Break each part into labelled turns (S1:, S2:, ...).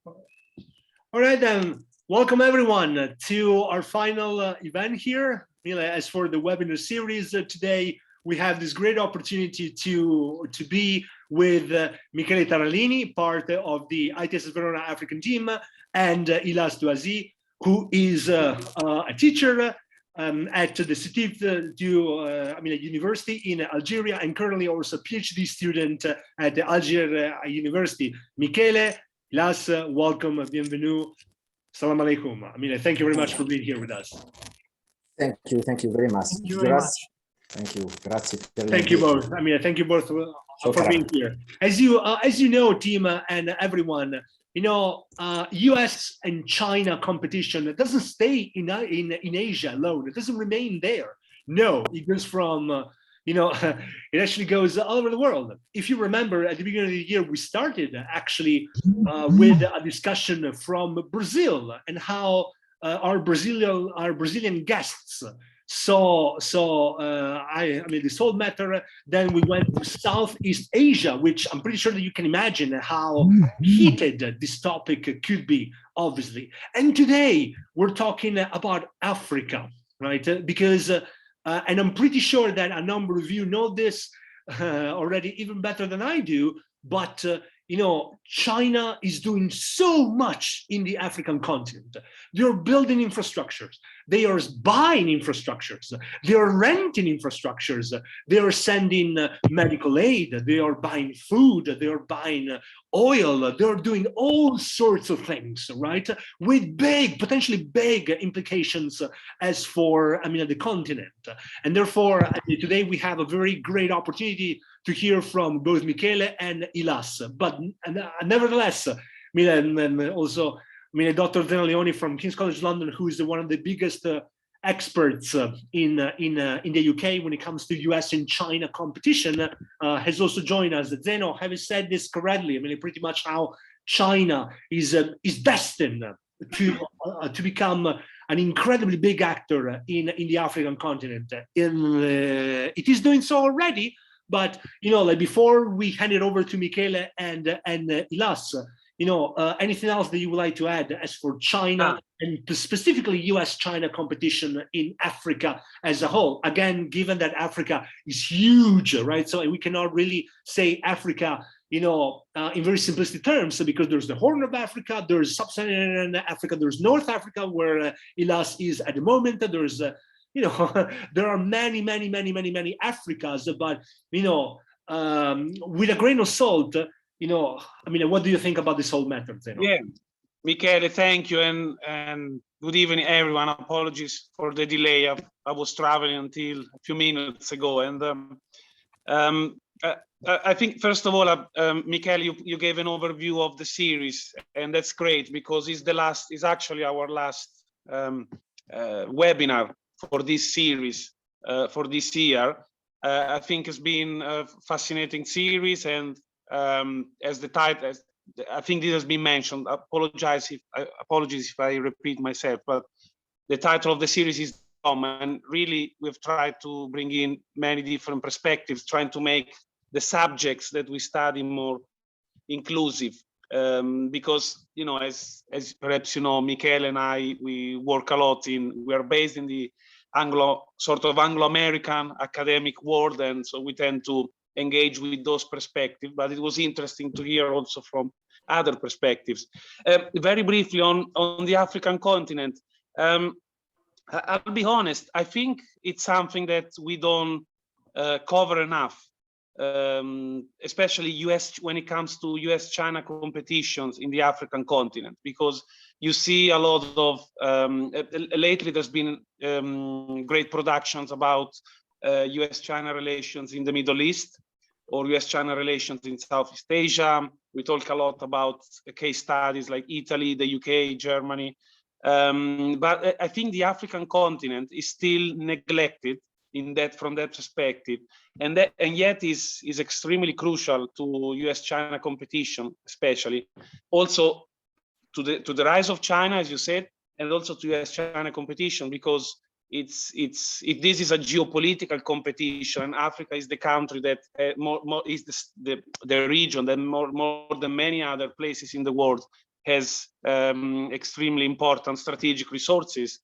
S1: All right, then. Welcome everyone to our final event here. As for the webinar series today, we have this great opportunity to be with Michele Tallarini, part of the ITSS Verona African team, and Ilas Touazi, who is a teacher at the Sétif University in Algeria, and currently also a PhD student at the Algiers University. Michele, Ilas, welcome, bienvenue. Salam alaikum. Thank you very much for being here with us.
S2: Thank you very much.
S1: Thank you very much.
S2: Thank you. Grazie.
S1: Thank you both. Thank you both for being here. As you know, team and everyone, U.S. and China competition doesn't stay in Asia alone. It doesn't remain there. No, it goes from it actually goes all over the world. If you remember, at the beginning of the year, we started actually with a discussion from Brazil and how our Brazilian guests saw this whole matter. Then we went to Southeast Asia, which I'm pretty sure that you can imagine how heated this topic could be, obviously. And today we're talking about Africa, right? Because and I'm pretty sure that a number of you know this already even better than I do, but China is doing so much in the African continent. They're building infrastructures. They are buying infrastructures. They are renting infrastructures. They are sending medical aid. They are buying food. They are buying oil. They're doing all sorts of things, right? With potentially big implications as for, the continent. And therefore, today we have a very great opportunity to hear from both Michele and Ilas. But nevertheless, and also, Dr. Zena Leoni from King's College London, who is one of the biggest experts in the UK when it comes to US and China competition, has also joined us. Zeno, have you said this correctly? Pretty much how China is destined to become an incredibly big actor in the African continent. It is doing so already, but before we hand it over to Michele and Ilas, anything else that you would like to add as for China and specifically US-China competition in Africa as a whole? Again, given that Africa is huge, right? So we cannot really say Africa, in very simplistic terms, because there's the Horn of Africa, there's Sub-Saharan Africa, there's North Africa, where Ilas is at the moment. There's there are many Africas, but with a grain of salt, what do you think about this whole matter, Zeno?
S3: Yeah, Michele, thank you, and good evening, everyone. Apologies for the delay. I was traveling until a few minutes ago, and I think first of all, Michele, you gave an overview of the series, and that's great because it's actually our last webinar for this series for this year. I think it's been a fascinating series, and as the title, I think this has been mentioned. Apologies if I repeat myself, but the title of the series is and really we've tried to bring in many different perspectives, trying to make the subjects that we study more inclusive. Because as perhaps Michele and I, we work a lot we are based in the Anglo-American academic world, and so we tend to engage with those perspectives, but it was interesting to hear also from other perspectives. Very briefly on the African continent, I'll be honest, I think it's something that we don't cover enough, especially when it comes to US-China competitions in the African continent, because you see a lot of, lately there's been great productions about US-China relations in the Middle East or US-China relations in Southeast Asia. We talk a lot about case studies like Italy, the UK, Germany. But I think the African continent is still neglected from that perspective, and yet is extremely crucial to US-China competition, especially also to the rise of China, as you said, and also to US-China competition, because this is a geopolitical competition, and Africa is the country that is the region that more than many other places in the world has extremely important strategic resources,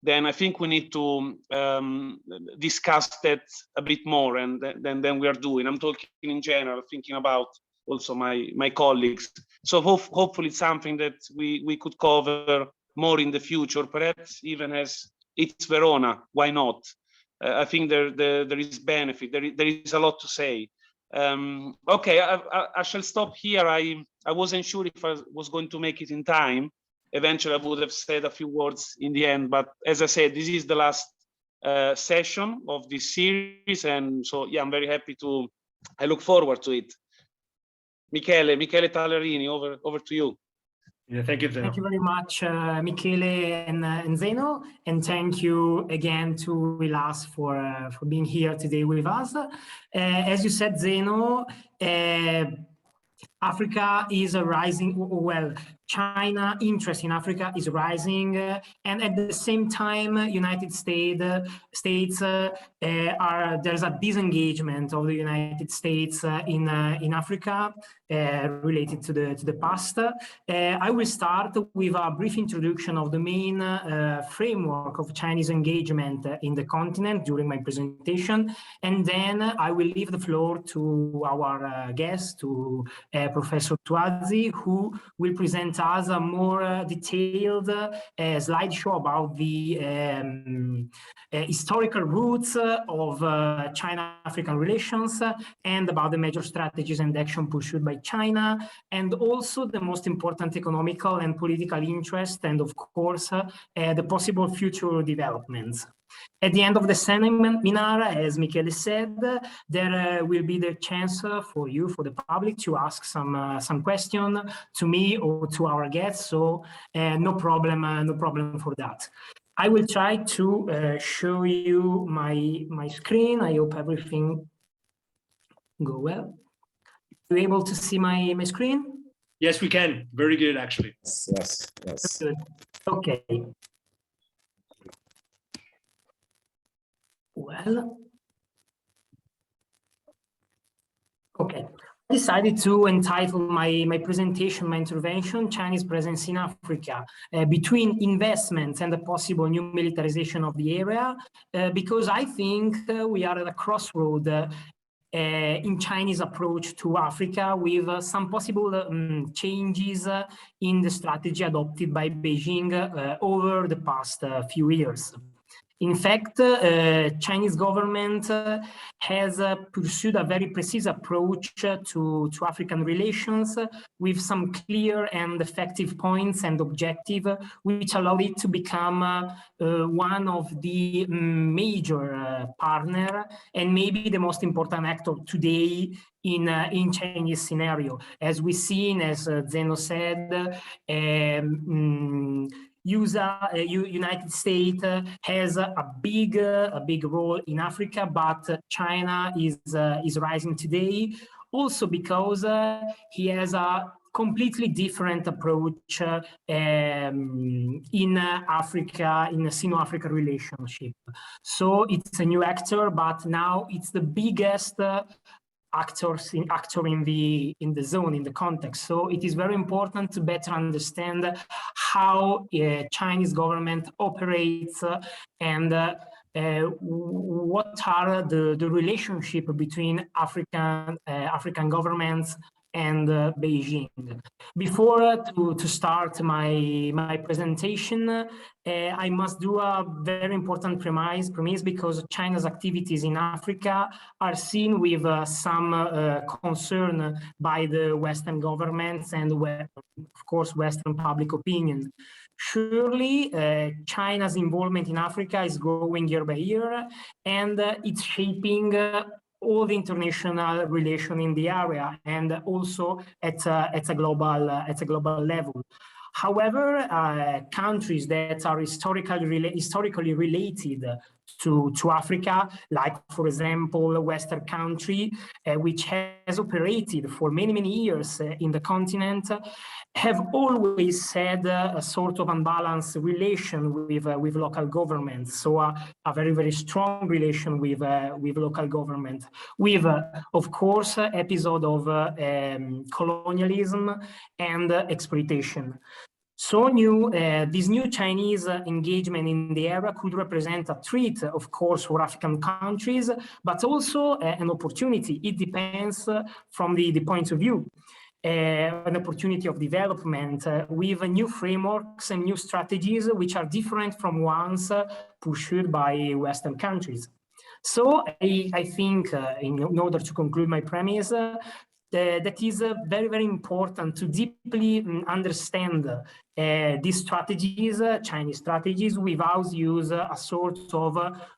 S3: then I think we need to discuss that a bit more, and then we are doing. I'm talking in general, thinking about also my colleagues. So hopefully it's something that we could cover more in the future, perhaps even as it's Verona. Why not? I think there is benefit. There is a lot to say. Okay, I shall stop here. I wasn't sure if I was going to make it in time. Eventually, I would have said a few words in the end, but as I said, this is the last session of this series, and so yeah, I'm very happy to. I look forward to it. Michele Tallarini, over to you.
S1: Yeah, thank you, Zeno.
S4: Thank you very much, Michele and Zeno, and thank you again to Ilas for being here today with us. As you said, Zeno, Africa is rising. Well, China interest in Africa is rising, and at the same time, United States there's a disengagement of the United States in Africa related to the past. I will start with a brief introduction of the main framework of Chinese engagement in the continent during my presentation, and then I will leave the floor to our guest, to Professor Touazi, who will present us a more detailed slideshow about the historical roots of China-African relations and about the major strategies and action pursued by China, and also the most important economical and political interest, and of course, the possible future developments. At the end of the seminar, as Michele said, there will be the chance for you, for the public, to ask some question to me or to our guests. So no problem for that. I will try to show you my screen. I hope everything go well. Are you able to see my screen?
S1: Yes, we can. Very good, actually.
S2: Yes.
S4: Good. Okay. Well, okay. I decided to entitle my presentation, my intervention, Chinese presence in Africa, between investments and the possible new militarization of the area, because I think we are at a crossroad in Chinese approach to Africa, with some possible changes in the strategy adopted by Beijing over the past few years. In fact, Chinese government has pursued a very precise approach to African relations, with some clear and effective points and objectives, which allow it to become one of the major partner, and maybe the most important actor today in Chinese scenario. As we've seen, as Zeno said, United States has a big role in Africa, but China is rising today, also because he has a completely different approach in Africa, in the Sino-Africa relationship. So it's a new actor, but now it's the biggest actor in the zone, in the context. So it is very important to better understand how Chinese government operates and what are the relationship between African governments and Beijing. Before to start my presentation, I must do a very important premise, because China's activities in Africa are seen with some concern by the Western governments and, of course, Western public opinion. Surely, China's involvement in Africa is growing year by year, and it's shaping all the international relation in the area, and also at a global level. However, countries that are historically related to Africa, like, for example, Western country, which has operated for many, many years in the continent, have always had a sort of unbalanced relation with local governments. So a very, very strong relation with local government, with, of course, episode of colonialism and exploitation. So this new Chinese engagement in the area could represent a threat, of course, for African countries, but also an opportunity. It depends from the point of view. An opportunity of development with new frameworks and new strategies which are different from ones pursued by Western countries. So I think, in order to conclude my premise, that is very, very important to deeply understand these strategies, Chinese strategies, without use a sort of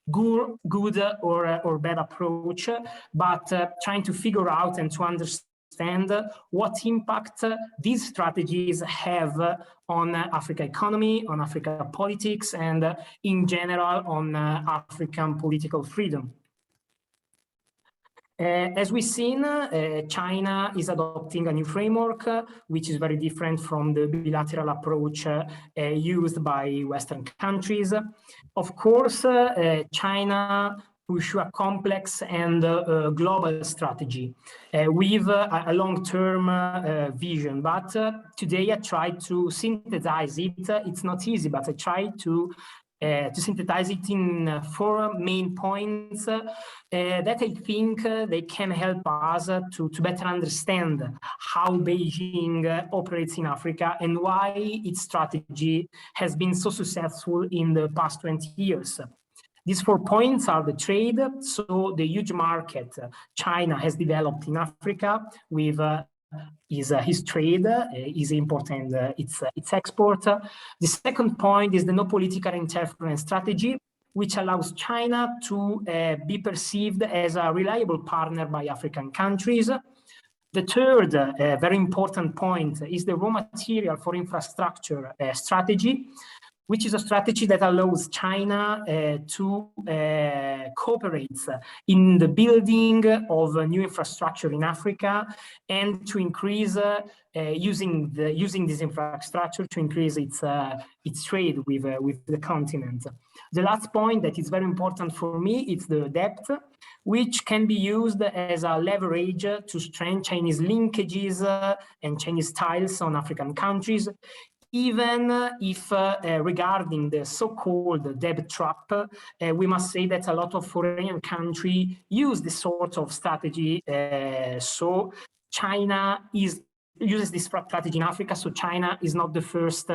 S4: good or bad approach, but trying to figure out and to understand what impact these strategies have on Africa economy, on Africa politics, and in general on African political freedom. As we've seen, China is adopting a new framework, which is very different from the bilateral approach used by Western countries. Of course, China pursue a complex and global strategy with a long-term vision. But today I tried to synthesize it. It's not easy, but I tried to synthesize it in 4 main points that I think they can help us to better understand how Beijing operates in Africa and why its strategy has been so successful in the past 20 years. These 4 points are the trade, so the huge market China has developed in Africa with his trade, his import and its export. The second point is the no political interference strategy, which allows China to be perceived as a reliable partner by African countries. The third very important point is the raw material for infrastructure strategy, which is a strategy that allows China to cooperate in the building of new infrastructure in Africa and to increase using this infrastructure to increase its trade with the continent. The last point that is very important for me is the debt, which can be used as a leverage to strengthen Chinese linkages and Chinese ties on African countries, even if regarding the so-called debt trap, we must say that a lot of foreign countries use this sort of strategy. So China uses this strategy in Africa. So China is not the first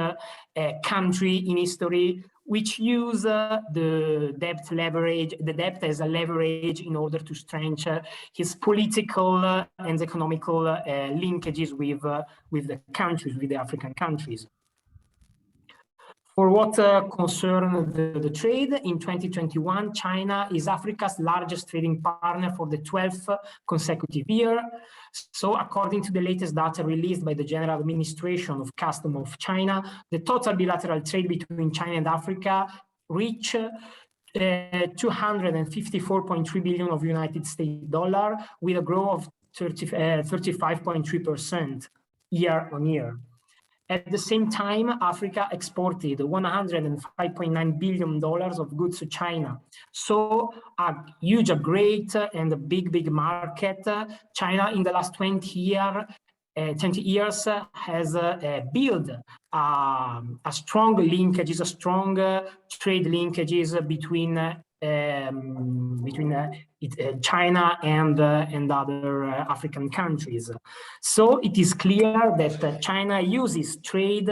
S4: country in history which use the debt as a leverage in order to strengthen his political and economical linkages with the countries, with the African countries. For what concerns the trade, in 2021, China is Africa's largest trading partner for the 12th consecutive year. So according to the latest data released by the General Administration of Customs of China, the total bilateral trade between China and Africa reached 254.3 billion of United States dollar, with a growth of 35.3% year on year. At the same time, Africa exported $105.9 billion of goods to China. So a huge, a great, and a big market. China in the last 20 years has built a strong linkages, a strong trade linkages between China and other African countries. So it is clear that China uses trade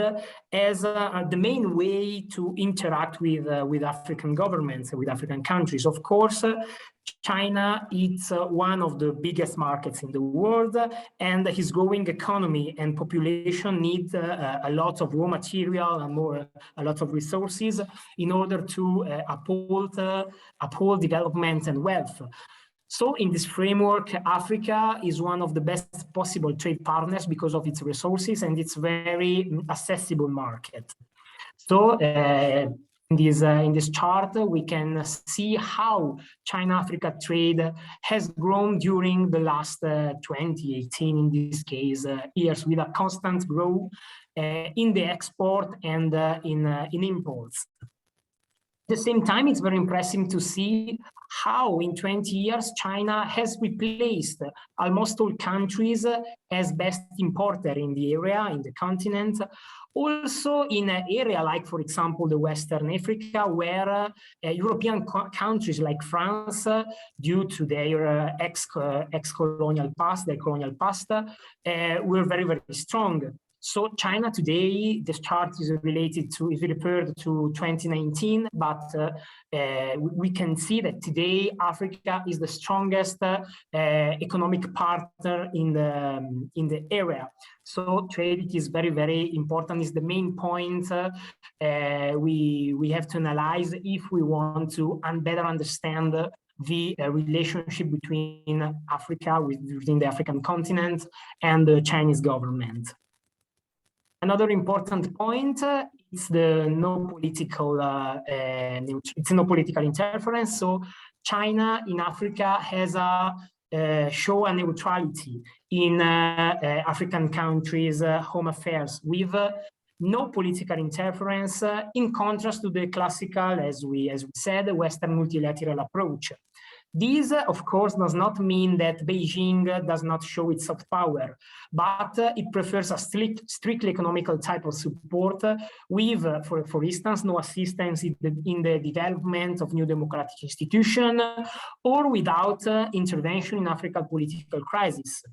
S4: as the main way to interact with African governments, with African countries. Of course, China is one of the biggest markets in the world, and his growing economy and population need a lot of raw material and a lot of resources in order to uphold development and wealth. So in this framework, Africa is one of the best possible trade partners because of its resources and its very accessible market. So In this chart, we can see how China-Africa trade has grown during the last 2018, in this case, years, with a constant growth in the export and in imports. At the same time, it's very impressive to see how in 20 years China has replaced almost all countries as best importer in the area, in the continent. Also in an area like, for example, the Western Africa, where European countries like France, due to their ex-colonial past, their colonial past, were very, very strong. So China today, this chart is referred to 2019, but we can see that today Africa is the strongest economic partner in the area. So trade is very, very important. It's the main point we have to analyze if we want to better understand the relationship between Africa, within the African continent, and the Chinese government. Another important point is the no political interference. So China in Africa has show a neutrality in African countries' home affairs, with no political interference, in contrast to the classical, as we said, Western multilateral approach. This, of course, does not mean that Beijing does not show its soft power, but it prefers a strictly economical type of support with, for instance, no assistance in the development of new democratic institutions or without intervention in African political crisis.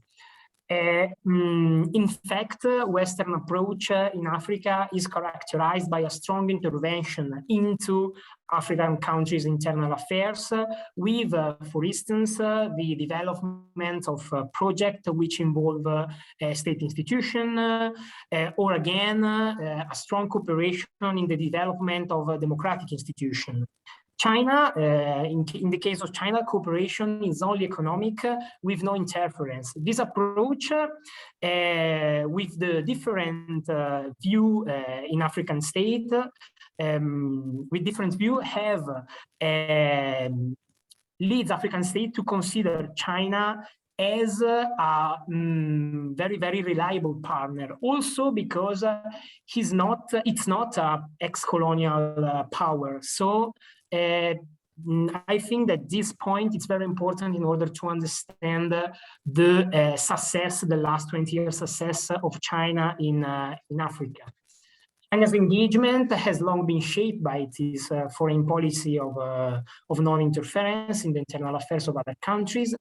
S4: In fact, Western approach in Africa is characterized by a strong intervention into African countries' internal affairs, with, for instance, the development of projects which involve state institutions, or again, a strong cooperation in the development of a democratic institution. China, in the case of China, cooperation is only economic with no interference. This approach, with the different view in African state, with different view, have leads African state to consider China as a very, very reliable partner. Also because it's not an ex-colonial power. So I think that this point is very important in order to understand the success, the last 20 years success of China in Africa. China's engagement has long been shaped by its foreign policy of non-interference in the internal affairs of other countries.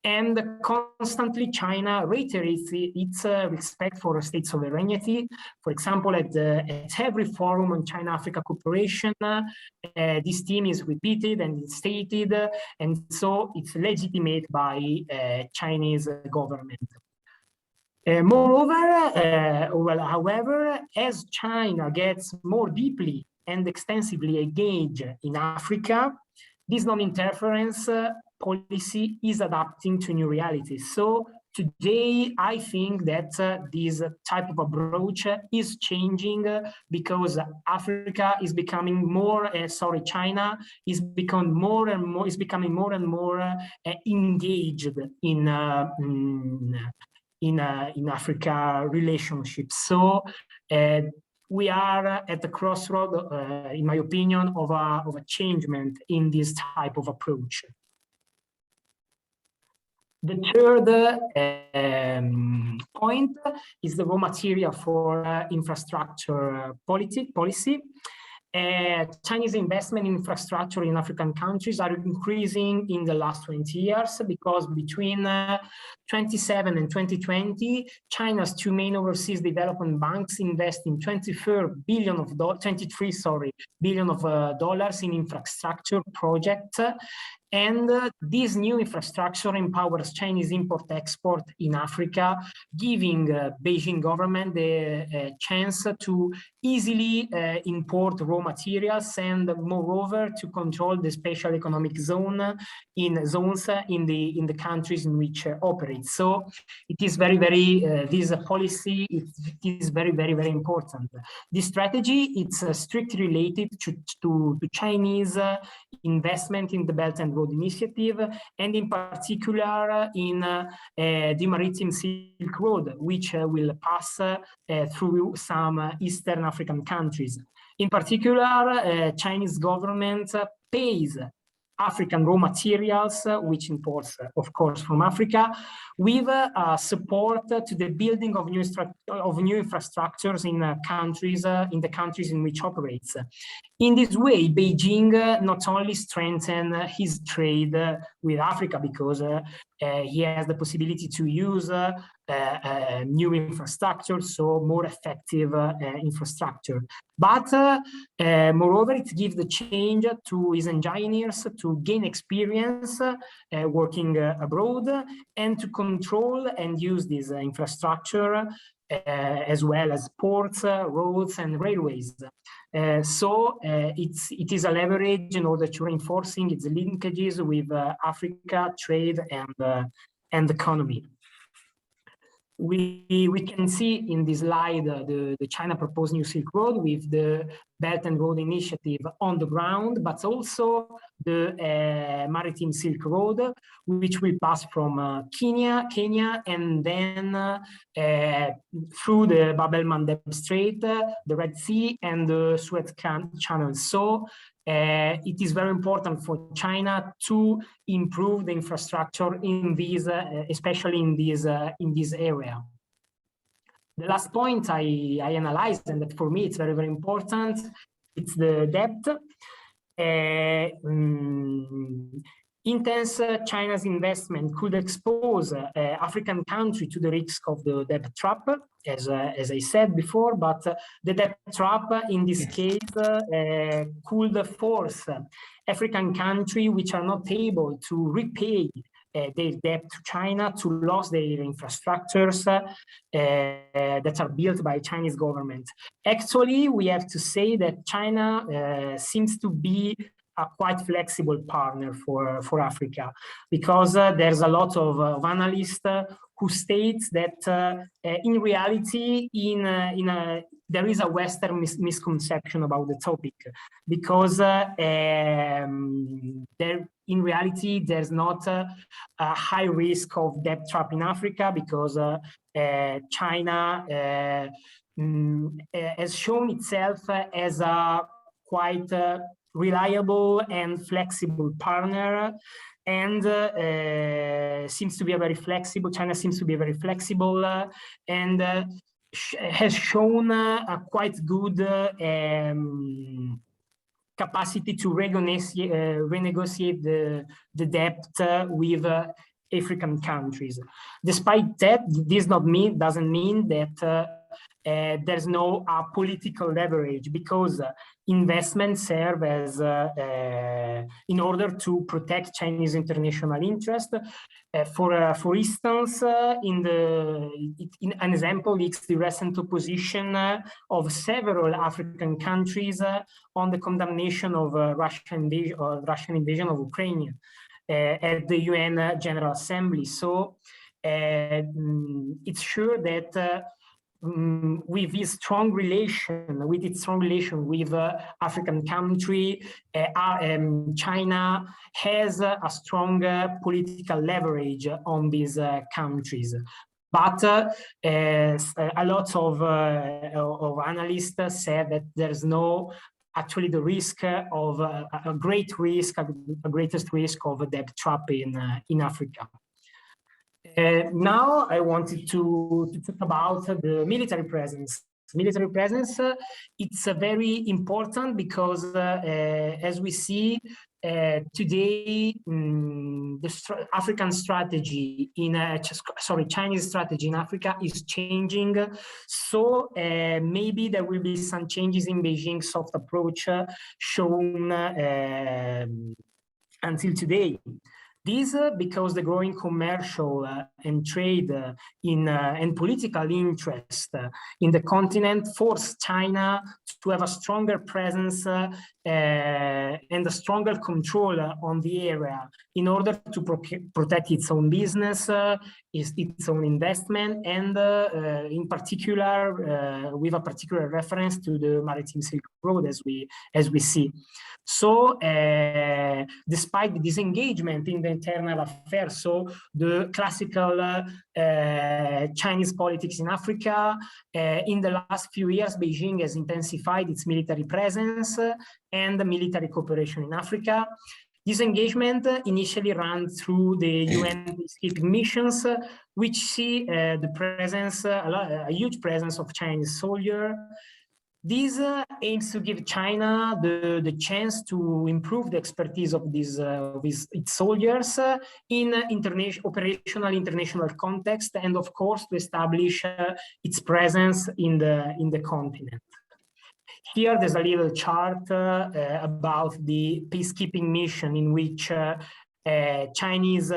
S4: And constantly China reiterates its respect for state sovereignty. For example, at every forum on China-Africa cooperation, this theme is repeated and it's stated, and so it's legitimate by Chinese government. Moreover, however, as China gets more deeply and extensively engaged in Africa, this non-interference policy is adapting to new realities. So today, I think that this type of approach is changing because Africa is becoming more, China is becoming more and more engaged in Africa relationships. So we are at the crossroad, in my opinion, of a changement in this type of approach. The third point is the raw material for infrastructure policy. Chinese investment in infrastructure in African countries are increasing in the last 20 years because between 2017 and 2020, China's two main overseas development banks invest in $23 billion in infrastructure projects. And this new infrastructure empowers Chinese import-export in Africa, giving Beijing government the chance to easily import raw materials and moreover to control the special economic zones in the countries in which operate. So it is this policy is very important. This strategy it's strictly related to Chinese investment in the Belt and Road Initiative, and in particular in the Maritime Silk Road, which will pass through some Eastern African countries. In particular, Chinese government pays African raw materials, which imports, of course, from Africa, with support to the building of new infrastructures in the countries in which operates. In this way, Beijing not only strengthens his trade with Africa because he has the possibility to use new infrastructure, so more effective infrastructure. But moreover, it gives the change to his engineers to gain experience working abroad and to control and use this infrastructure as well as ports, roads, and railways. So it is a leverage in order to reinforcing its linkages with Africa, trade, and economy. We can see in this slide the China proposed new Silk Road with the Belt and Road Initiative on the ground, but also the Maritime Silk Road, which will pass from Kenya, and then through the Bab el-Mandeb Strait, the Red Sea, and the Suez Channel. So it is very important for China to improve the infrastructure in these, especially in this area. The last point I analyzed, and that for me it's very important, it's the debt. Intense China's investment could expose African countries to the risk of the debt trap, as I said before, but the debt trap in this case could force African countries which are not able to repay their debt to China to lose their infrastructures that are built by Chinese government. Actually, we have to say that China seems to be a quite flexible partner for Africa, because there's a lot of analysts who states that in reality, there is a Western misconception about the topic, because in reality, there's not a high risk of debt trap in Africa, because China has shown itself as a quite reliable and flexible partner, and seems to be a very flexible. China seems to be very flexible and has shown a quite good capacity to renegotiate the debt with African countries. Despite that, this doesn't mean that there's no political leverage, because investments serve as in order to protect Chinese international interest. For instance, in an example, it's the recent opposition of several African countries on the condemnation of Russian invasion of Ukraine at the UN General Assembly. So it's sure that with its strong relation with African country, China has a strong political leverage on these countries. But a lot of analysts said that there's no actually the risk of a greatest risk of a debt trap in Africa. Now I wanted to talk about the military presence. Military presence, it's very important because as we see today, the African strategy Chinese strategy in Africa is changing. So maybe there will be some changes in Beijing's soft approach shown until today. This because the growing commercial and trade and political interest in the continent forced China to have a stronger presence and a stronger control on the area in order to protect its own business, its own investment, and in particular, with a particular reference to the Maritime Silk Road, as we see. So, despite the disengagement in the internal affairs, so the classical Chinese politics in Africa, in the last few years, Beijing has intensified its military presence and military cooperation in Africa. This engagement initially ran through the UN peacekeeping missions, which see the presence, a huge presence of Chinese soldiers. This aims to give China the chance to improve the expertise of its soldiers in operational international context, and of course to establish its presence in the continent. Here, there's a little chart about the peacekeeping mission in which Chinese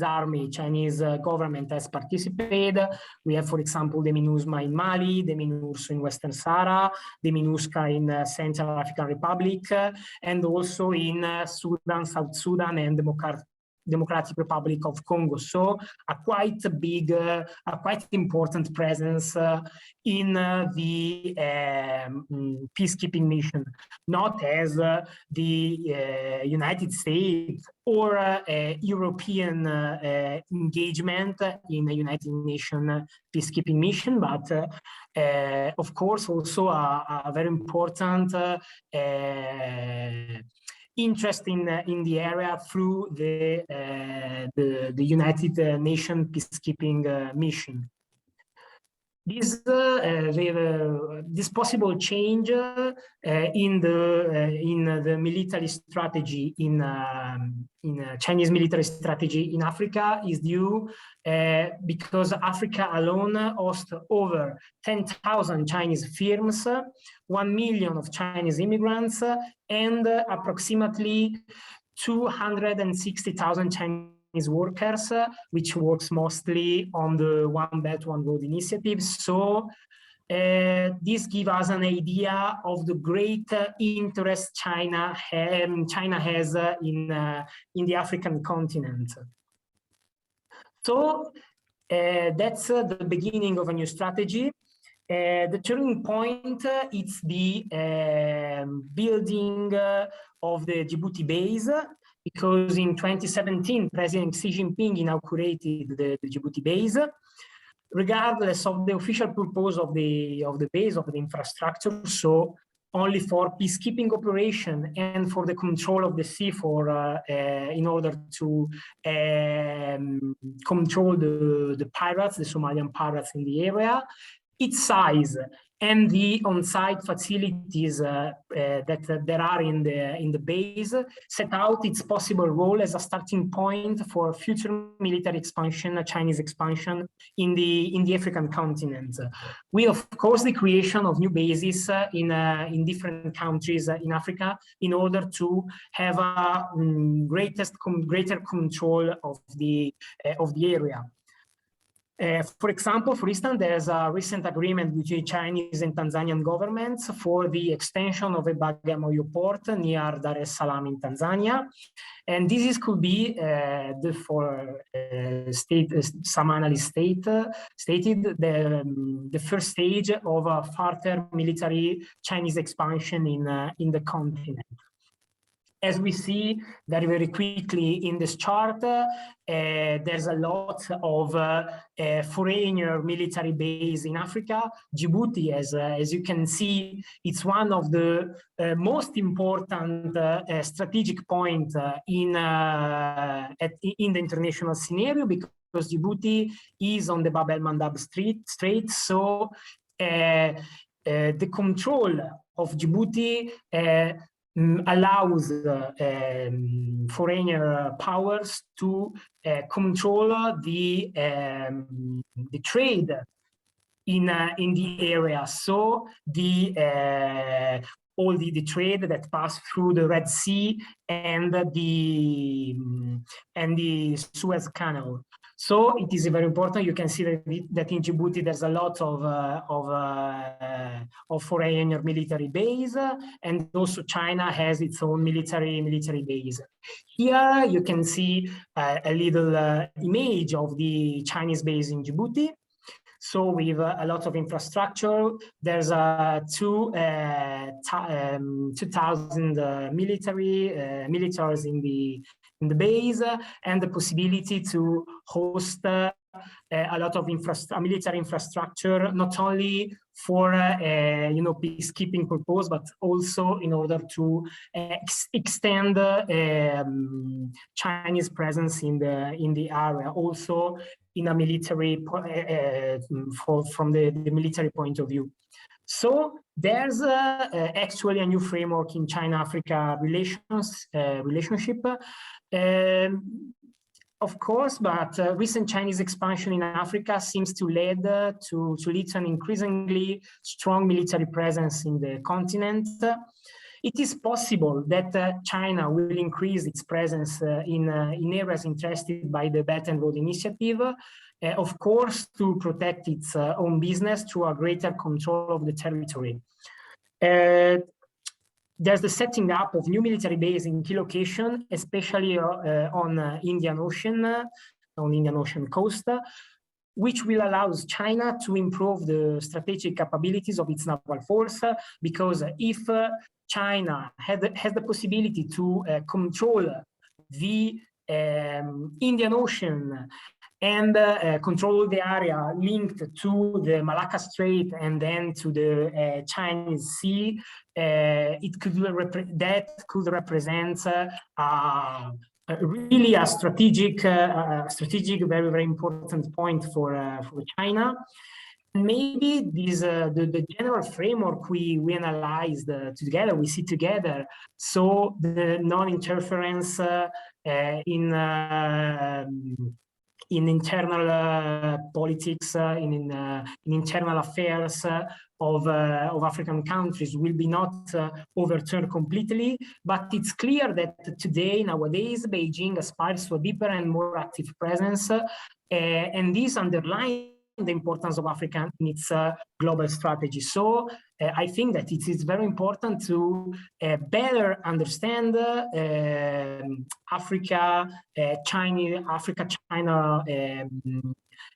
S4: army, Chinese government has participated. We have, for example, the MINUSMA in Mali, the MINURSO in Western Sahara, the MINUSCA in Central African Republic, and also in Sudan, South Sudan, and Democratic Republic of Congo. So a quite big, a quite important presence in the peacekeeping mission, not as the United States or European engagement in a United Nations peacekeeping mission, but of course also a very important interest in the area through the United Nations peacekeeping mission. This possible change in the military strategy in Chinese military strategy in Africa is due because Africa alone hosts over 10,000 Chinese firms, 1 million of Chinese immigrants, and approximately 260,000 Chinese workers, which works mostly on the One Belt, One Road initiative. So this gives us an idea of the great interest China has in the African continent. So that's the beginning of a new strategy. The turning point is the building of the Djibouti base, because in 2017, President Xi Jinping inaugurated the Djibouti base. Regardless of the official purpose of the base, of the infrastructure, so only for peacekeeping operation and for the control of the sea, in order to control the pirates, the Somalian pirates in the area. Its size and the on-site facilities that there are in the base set out its possible role as a starting point for future military expansion, Chinese expansion in the African continent. With, of course, the creation of new bases in different countries in Africa in order to have a greater control of the area. For example, for instance, there's a recent agreement between Chinese and Tanzanian governments for the extension of a Bagamoyo port near Dar es Salaam in Tanzania. And this could be, some analysts stated, the first stage of a further military Chinese expansion in the continent. As we see very, very quickly in this chart, there's a lot of foreigner military base in Africa. Djibouti, as you can see, it's one of the most important strategic points in the international scenario, because Djibouti is on the Bab el-Mandab Strait. So the control of Djibouti allows foreign powers to control the trade in the area. So all the trade that passed through the Red Sea and the Suez Canal. So it is very important. You can see that in Djibouti there's a lot of foreign or military base, and also China has its own military base. Here you can see a little image of the Chinese base in Djibouti. So with a lot of infrastructure, there's 2,000 militaries in the base, and the possibility to host a lot of military infrastructure, not only for peacekeeping purpose, but also in order to extend Chinese presence in the area, also in a military from the military point of view. So there's actually a new framework in China-Africa relationship. Of course, but recent Chinese expansion in Africa seems to lead to an increasingly strong military presence in the continent. It is possible that China will increase its presence in areas interested by the Belt and Road Initiative, of course, to protect its own business through a greater control of the territory. There's the setting up of new military bases in key locations, especially on Indian Ocean coast, which will allow China to improve the strategic capabilities of its naval force, because if China has the possibility to control the Indian Ocean and control the area linked to the Malacca Strait and then to the Chinese Sea, that could represent really a strategic, very, very important point for China. Maybe the general framework we analyzed together, we see together. So the non-interference in internal politics, in internal affairs of African countries will be not overturned completely, but it's clear that nowadays, Beijing aspires to a deeper and more active presence, and this underlines the importance of Africa in its global strategy. So I think that it is very important to better understand Africa-China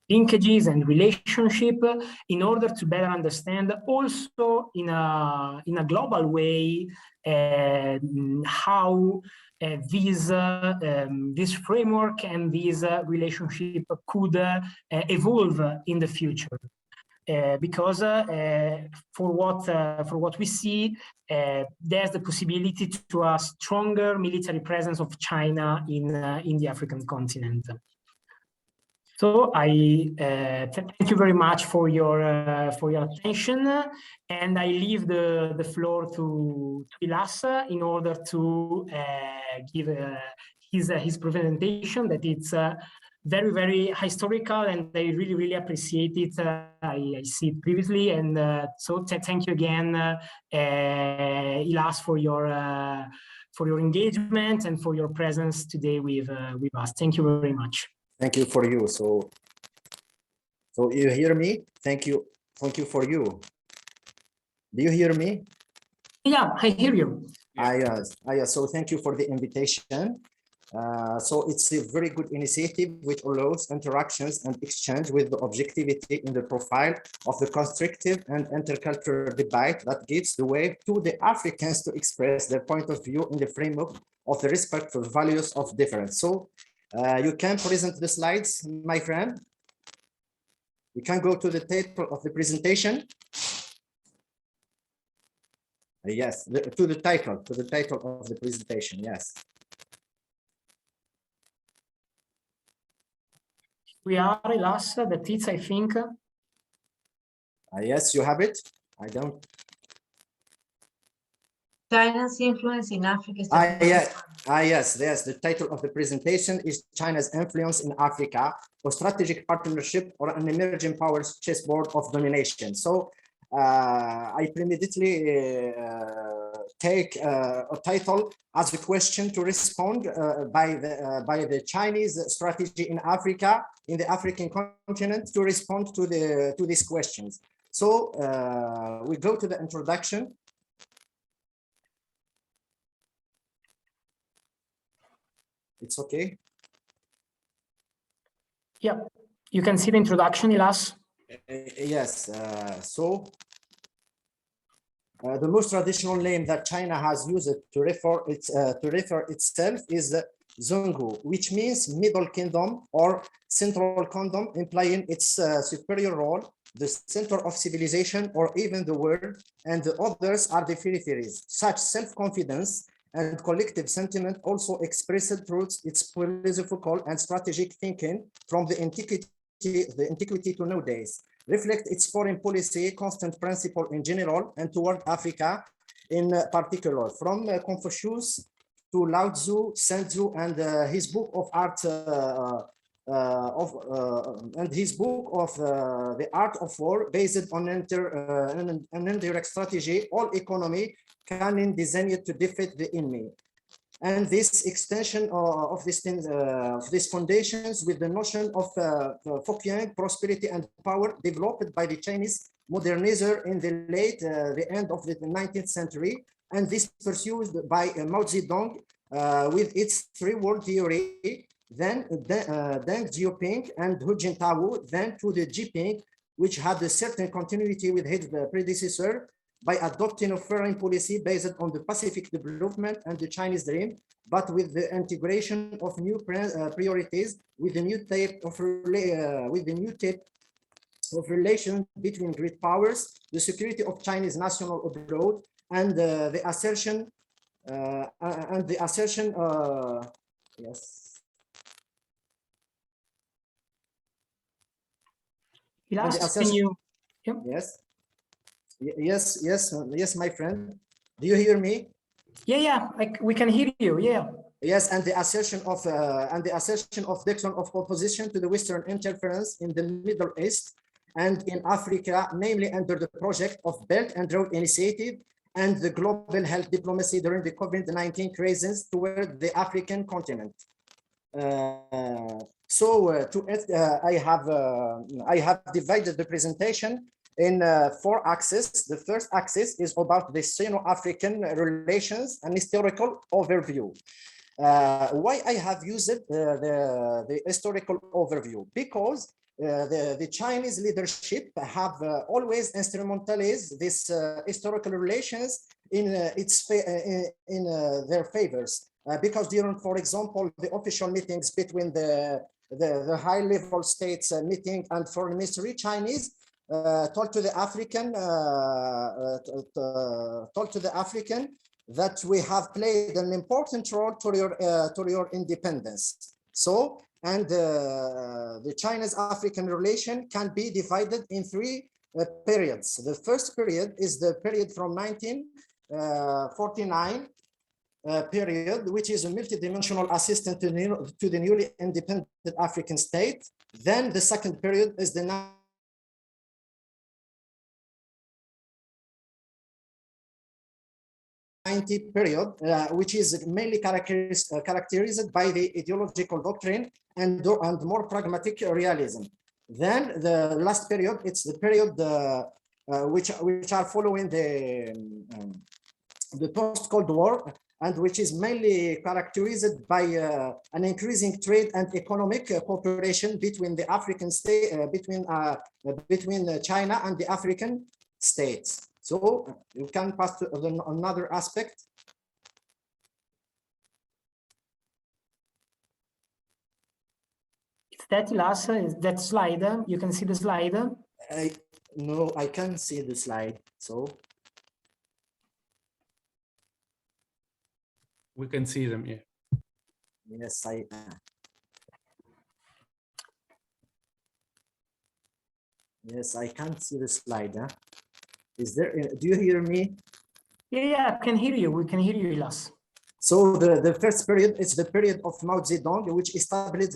S4: linkages and relationship, in order to better understand also in a global way how this framework and this relationship could evolve in the future. Because for what we see, there's the possibility to a stronger military presence of China in the African continent. So I thank you very much for your attention, and I leave the floor to Ilas in order to give his presentation. That it's very, very historical, and I really, really appreciate it. I see it previously, and so thank you again, Ilas, for your engagement and for your presence today with us. Thank you very much.
S2: Thank you for you. So you hear me? Thank you for you. Do you hear me?
S4: Yeah, I hear you.
S2: Yes. So thank you for the invitation. So it's a very good initiative which allows interactions and exchange with the objectivity in the profile of the constructive and intercultural debate that gives the way to the Africans to express their point of view in the framework of the respect for values of difference. So you can present the slides, my friend. We can go to the title of the presentation. Yes, to the title of the presentation. Yes.
S4: We are, Ilas, that it's, I think.
S2: Yes, you have it. I don't.
S5: China's influence in Africa.
S2: Yes. The title of the presentation is China's Influence in Africa, a Strategic Partnership or an Emerging Powers Chessboard of Domination. So I premeditately take a title as a question to respond by the Chinese strategy in Africa, in the African continent, to respond to these questions. So we go to the introduction. It's okay.
S4: Yeah, you can see the introduction, Ilas.
S2: Yes. The most traditional name that China has used to refer itself is Zhonghu, which means Middle Kingdom or Central Kingdom, implying its superior role, the center of civilization, or even the world, and the others are the peripheries. Such self-confidence and collective sentiment also expressed through its philosophical and strategic thinking from the antiquity to nowadays, reflect its foreign policy, constant principle in general, and toward Africa in particular, from Confucius to Lao Tzu, Sun Tzu, and his book of art the art of war, based on an indirect strategy, all economy can designed to defeat the enemy. And this extension of these foundations with the notion of Fukuyang, prosperity and power, developed by the Chinese modernizer in the end of the 19th century, and this pursued by Mao Zedong with its three-world theory, then Deng Xiaoping and Hu Jintao, then to the Jinping, which had a certain continuity with his predecessor, by adopting a foreign policy based on the Pacific development and the Chinese dream, but with the integration of new priorities, with the new type of relation between great powers, the security of Chinese national abroad, and the assertion yes.
S4: Ilas, can you? Yeah.
S2: Yes, my friend. Do you hear me?
S4: Yeah, we can hear you. Yeah.
S2: Yes, and the assertion of doctrine of opposition to the Western interference in the Middle East and in Africa, namely under the project of Belt and Road Initiative and the global health diplomacy during the COVID-19 crisis toward the African continent. I have divided the presentation in 4 axes. The first axis is about the Sino-African relations and historical overview. Why I have used the historical overview? Because the Chinese leadership have always instrumentalized this historical relations in their favors. Because during, for example, the official meetings between the high-level states meeting and foreign ministry, Chinese told to the African that we have played an important role to your independence. So, and the Chinese-African relation can be divided in 3 periods. The first period is the period from 1949 period, which is a multidimensional assistance to the newly independent African state. Then the second period is the 90 period, which is mainly characterized by the ideological doctrine and more pragmatic realism. Then the last period, it's the period which are following the post-Cold War, and which is mainly characterized by an increasing trade and economic cooperation between the African state, between China and the African states. So you can pass to another aspect.
S4: Is that Ilas? Is that slide? You can see the slide?
S2: No, I can't see the slide. So
S6: we can see them, yeah.
S2: Yes, I can't see the slide. Huh? Is there? Do you hear me?
S4: Yeah, I can hear you. We can hear you, Ilas.
S2: So the first period is the period of Mao Zedong, which established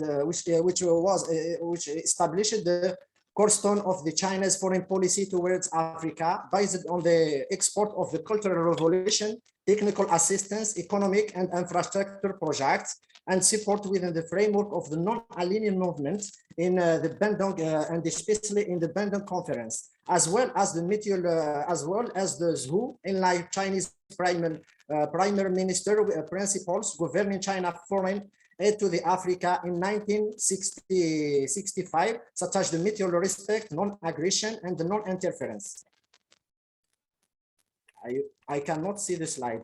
S2: the cornerstone of the China's foreign policy towards Africa, based on the export of the Cultural Revolution technical assistance, economic and infrastructure projects, and support within the framework of the non-aligned movement in the Bandung and especially in the Bandung Conference, as well as the ZHU in like Chinese Prime Minister principles governing China foreign aid to the Africa in 1965, such as the mutual respect, non-aggression, and the non-interference. I cannot see the slide.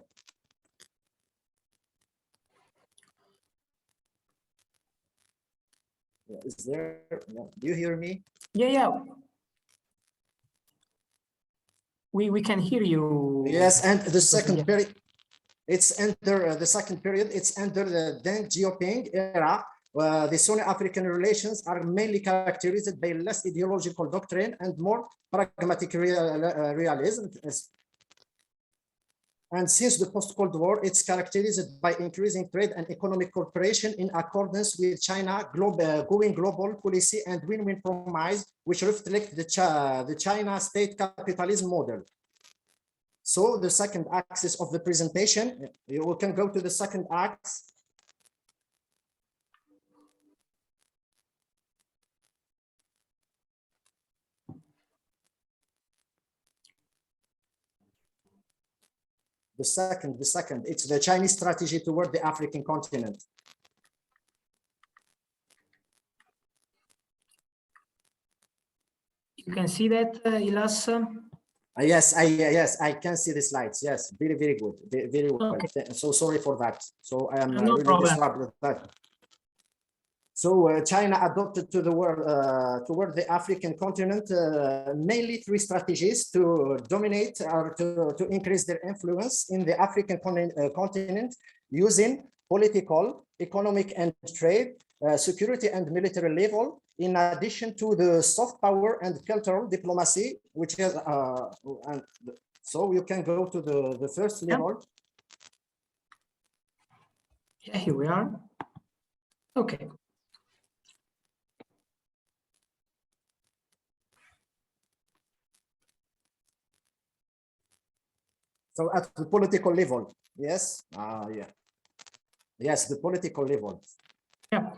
S2: Is there? No. Do you hear me?
S4: Yeah. We can hear you.
S2: Yes, and the second period, it's under the second period. It's under the Deng Xiaoping era. The Sino-African relations are mainly characterized by less ideological doctrine and more pragmatic realism. And since the post-Cold War, it's characterized by increasing trade and economic cooperation in accordance with China going global policy and win-win promise, which reflect the China state capitalism model. So the second axis of the presentation, you can go to the second axis. The second, it's the Chinese strategy toward the African continent.
S4: You can see that, Ilas?
S2: Yes, I can see the slides. Yes, very good, very well. Okay. So sorry for that. So I am
S4: no
S2: really disturbed with that. So China adopted to the world toward the African continent mainly three strategies to dominate or to increase their influence in the African continent using political, economic, and trade, security and military level, in addition to the soft power and cultural diplomacy, which is and so you can go to the first level.
S4: Yeah, here we are. Okay.
S2: So at the political level, yes, yes, the political level.
S4: Yeah.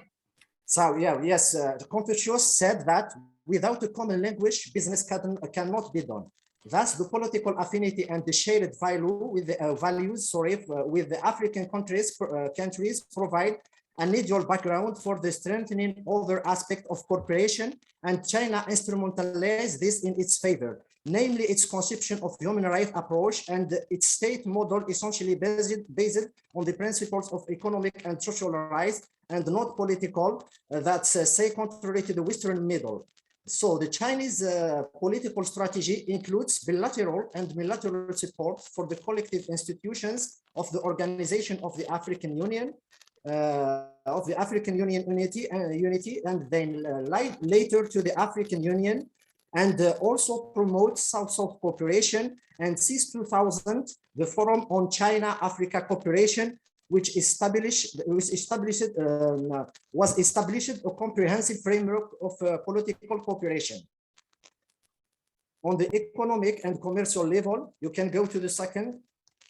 S2: So yes, Confucius said that without a common language, business cannot be done. Thus, the political affinity and the shared value with the with the African countries provide an ideal background for the strengthening other aspect of cooperation, and China instrumentalized this in its favor, namely its conception of human rights approach and its state model essentially based on the principles of economic and social rights and not political, that's say contrary to the Western model. So the Chinese political strategy includes bilateral and multilateral support for the collective institutions of the Organization of the African Union, unity, and then later to the African Union, and also promote South-South cooperation, and since 2000, the Forum on China-Africa Cooperation, was established a comprehensive framework of political cooperation. On the economic and commercial level, you can go to the second.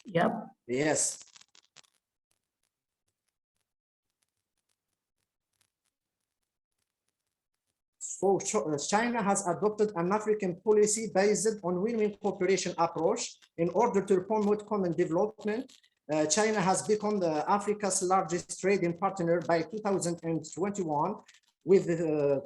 S4: Yep.
S2: Yes. So China has adopted an African policy based on win-win cooperation approach in order to promote common development. China has become Africa's largest trading partner by 2021, with the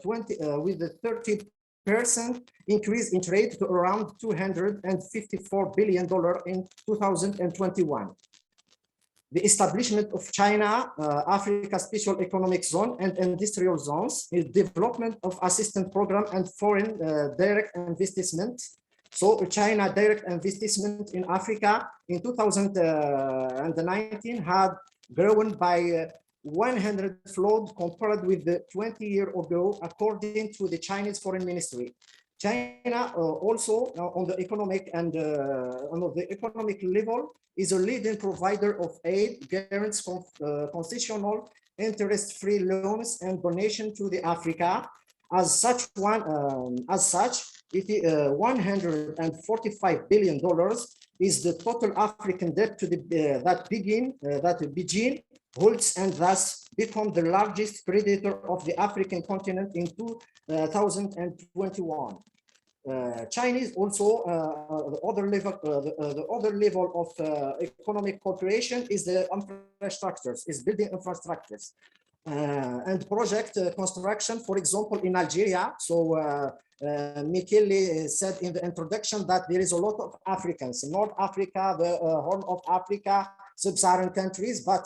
S2: 30% increase in trade to around $254 billion in 2021. The establishment of China, Africa Special Economic Zone and Industrial Zones, the development of assistance program and foreign direct investment. So China direct investment in Africa in 2019 had grown by 100-fold compared with the 20 years ago, according to the Chinese Foreign Ministry. China also on the economic and on the economic level is a leading provider of aid, guarantees, concessional, interest-free loans and donation to the Africa. As such, $145 billion is the total African debt to the, that Beijing holds, and thus become the largest creditor of the African continent in 2021. Chinese also the other level of economic cooperation is the infrastructures, is building infrastructures and project construction. For example, in Algeria, so Michele said in the introduction that there is a lot of Africans in North Africa, the Horn of Africa, sub-Saharan countries, but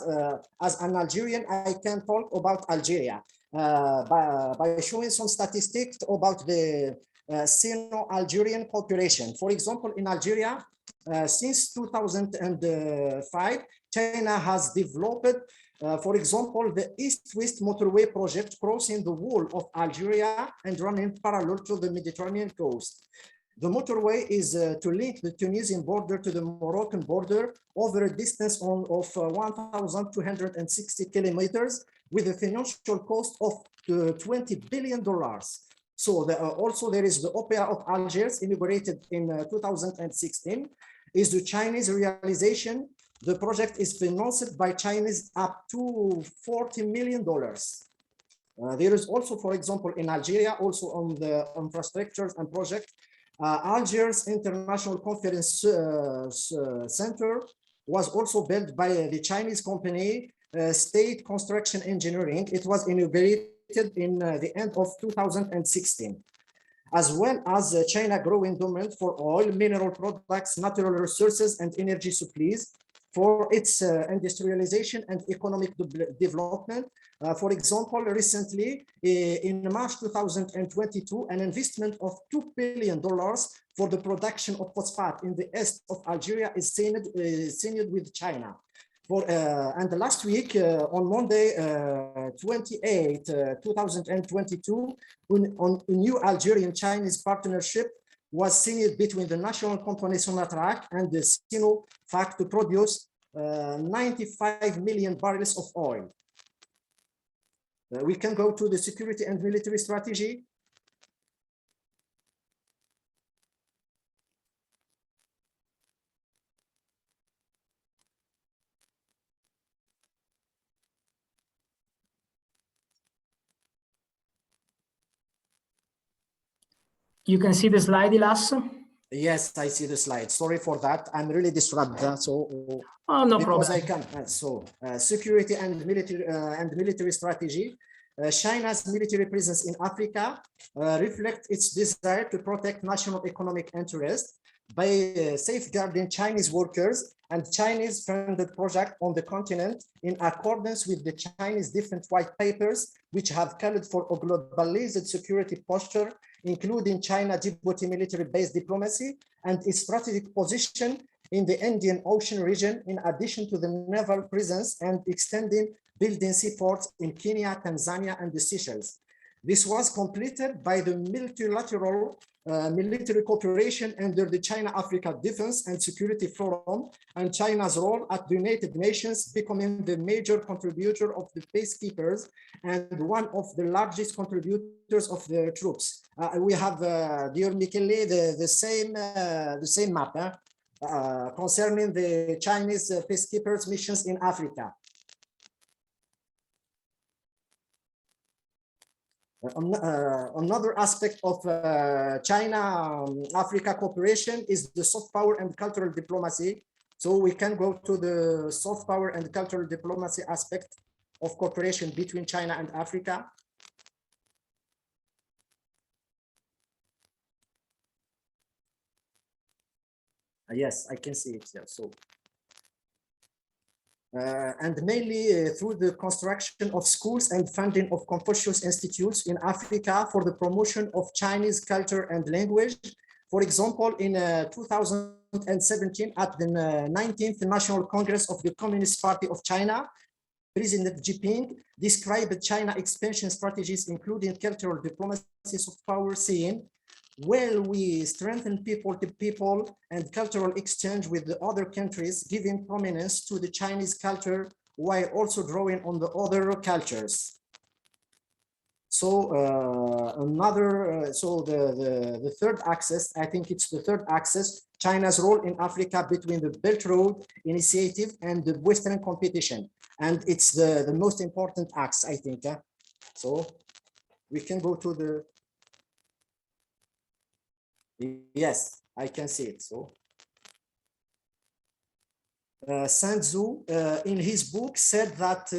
S2: as an Algerian, I can talk about Algeria by showing some statistics about the Sino-Algerian cooperation. For example, in Algeria, since 2005, China has developed, for example, the East-West motorway project crossing the wall of Algeria and running parallel to the Mediterranean coast. The motorway is to link the Tunisian border to the Moroccan border over a distance of 1,260 kilometers with a financial cost of $20 billion. So also there is the Opera of Algiers, inaugurated in 2016, is the Chinese realization. The project is financed by Chinese up to $40 million. There is also, for example, in Algeria, also on the infrastructures and project, Algiers International Conference Center was also built by the Chinese company State Construction Engineering. It was inaugurated in the end of 2016, as well as China growing demand for oil, mineral products, natural resources, and energy supplies for its industrialization and economic development. For example, recently in March 2022, an investment of $2 billion for the production of phosphate in the east of Algeria is signed with China. And last week, on Monday, 28, 2022, on a new Algerian-Chinese partnership was signed between the national company Sonatrach and the Sinofac to produce 95 million barrels of oil. We can go to the security and military strategy.
S4: You can see the slide, Ilas?
S2: Yes, I see the slide. Sorry for that. I'm really disrupted. So,
S4: no
S2: because
S4: problem.
S2: I can. Security and military strategy. China's military presence in Africa reflects its desire to protect national economic interests by safeguarding Chinese workers and Chinese funded projects on the continent in accordance with the Chinese different white papers, which have called for a globalized security posture, including China-Djibouti military-based diplomacy and its strategic position in the Indian Ocean region, in addition to the naval presence and extending building seaports in Kenya, Tanzania, and the Seychelles. This was completed by the multilateral military cooperation under the China-Africa Defense and Security Forum, and China's role at the United Nations becoming the major contributor of the peacekeepers and one of the largest contributors of the troops. We have, dear Michele, the same map concerning the Chinese peacekeepers missions in Africa. Another aspect of China-Africa cooperation is the soft power and cultural diplomacy. So we can go to the soft power and cultural diplomacy aspect of cooperation between China and Africa. Yes, I can see it here. So. And mainly through the construction of schools and funding of Confucius institutes in Africa for the promotion of Chinese culture and language. For example, in 2017, at the 19th National Congress of the Communist Party of China, President Xi Jinping described China expansion strategies, including cultural diplomacy, soft power, saying, "Well, we strengthen people-to-people and cultural exchange with the other countries, giving prominence to the Chinese culture while also drawing on the other cultures." So the third axis, I think it's the third axis, China's role in Africa between the Belt Road Initiative and the Western competition. And it's the most important axe, I think. So we can go to the, yes, I can see it. So Sun Tzu, in his book, said that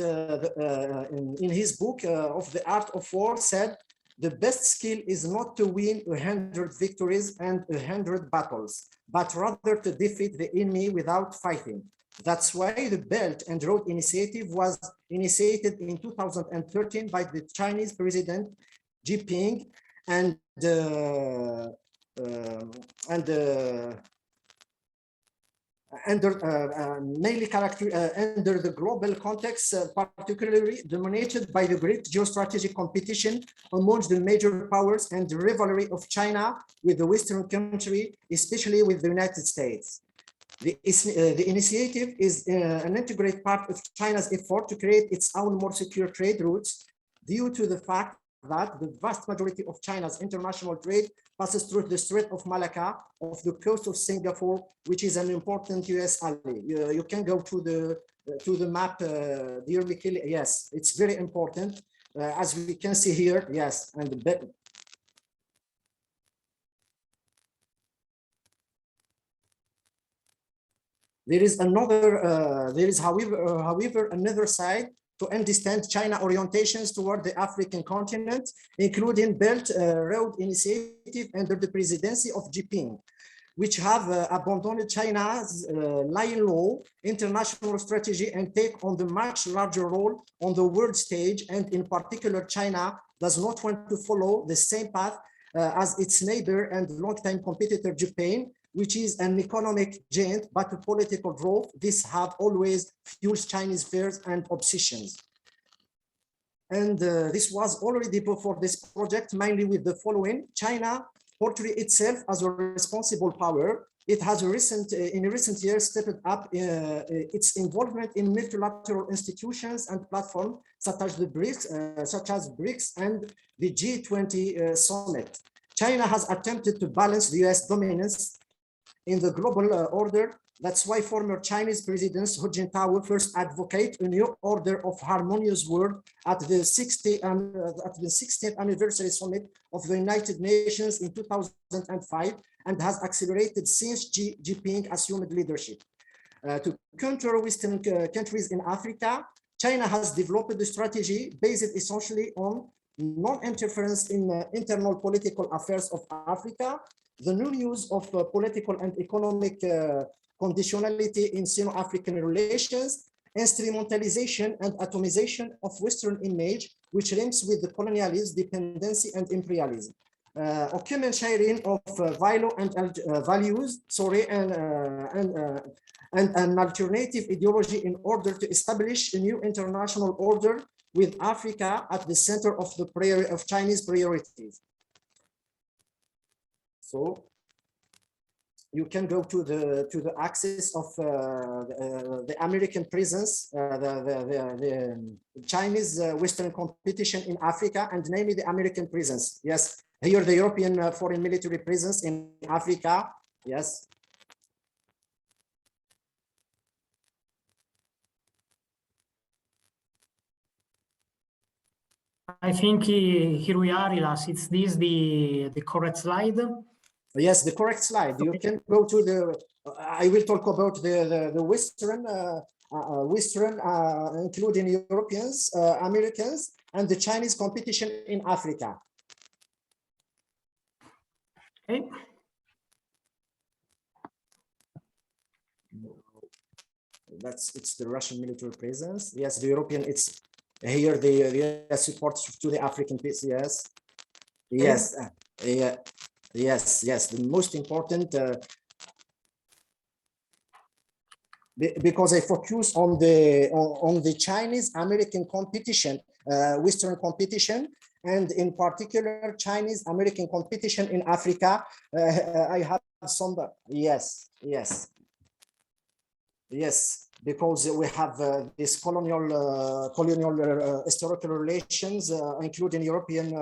S2: in his book of the Art of War, said the best skill is not to win 100 victories and 100 battles, but rather to defeat the enemy without fighting. That's why the Belt and Road Initiative was initiated in 2013 by the Chinese President Xi Jinping mainly under the global context, particularly dominated by the great geostrategic competition among the major powers and the rivalry of China with the Western country, especially with the United States. The initiative is an integrated part of China's effort to create its own more secure trade routes due to the fact that the vast majority of China's international trade passes through the Strait of Malacca off the coast of Singapore, which is an important US ally. You can go to the map, dear Michele. Yes, it's very important. As we can see here, yes, and there is another, however, another side to understand China orientations toward the African continent, including Belt Road Initiative under the presidency of Xi Jinping, which have abandoned China's lying low international strategy and take on the much larger role on the world stage. And in particular, China does not want to follow the same path as its neighbor and longtime competitor Japan, which is an economic giant, but a political growth. This have always fueled Chinese fears and obsessions. And this was already before this project, mainly with the following: China portray itself as a responsible power. It has in recent years stepped up its involvement in multilateral institutions and platforms such as BRICS and the G20 summit. China has attempted to balance the US dominance in the global order. That's why former Chinese President Hu Jintao first advocate a new order of harmonious world at the 60th anniversary summit of the United Nations in 2005, and has accelerated since Xi Jinping assumed leadership. To counter Western countries in Africa, China has developed a strategy based essentially on non-interference in internal political affairs of Africa, the new use of political and economic conditionality in Sino-African relations, instrumentalization and atomization of Western image, which links with the colonialism, dependency, and imperialism. Common sharing of values, and an alternative ideology in order to establish a new international order with Africa at the center of the Chinese priorities. So you can go to the axis of the American presence, the Chinese Western competition in Africa, and namely the American presence. Yes, here the European foreign military presence in Africa. Yes.
S4: I think here we are, Ilas. It's this the correct slide?
S2: Yes, the correct slide. You can go to the. I will talk about the Western, including Europeans, Americans, and the Chinese competition in Africa.
S4: Okay.
S2: It's the Russian military presence. Yes, the European. It's here the US support to the African piece. Yes, yes, yeah. Yes, the most important, because I focus on the Chinese American competition, Western competition, and in particular Chinese American competition in Africa. I have some, yes. Yes, because we have this colonial historical relations, including European,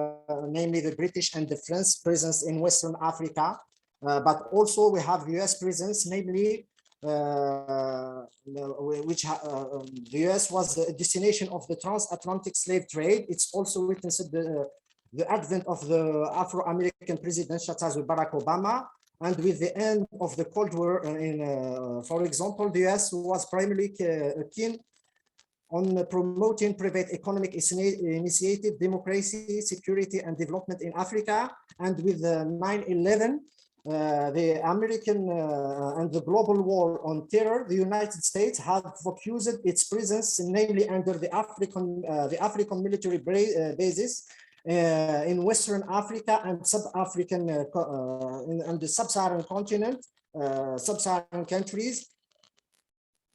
S2: namely the British and the French presence in Western Africa, but also we have US presence, namely the US was the destination of the transatlantic slave trade. It's also witnessed the advent of the Afro-American president, such as with Barack Obama. And with the end of the Cold War, for example, the US was primarily keen on promoting private economic initiative, democracy, security, and development in Africa. And with 9/11, the American and the global war on terror, the United States had focused its presence, namely under the African military bases in Western Africa and sub-African and the sub-Saharan continent, sub-Saharan countries.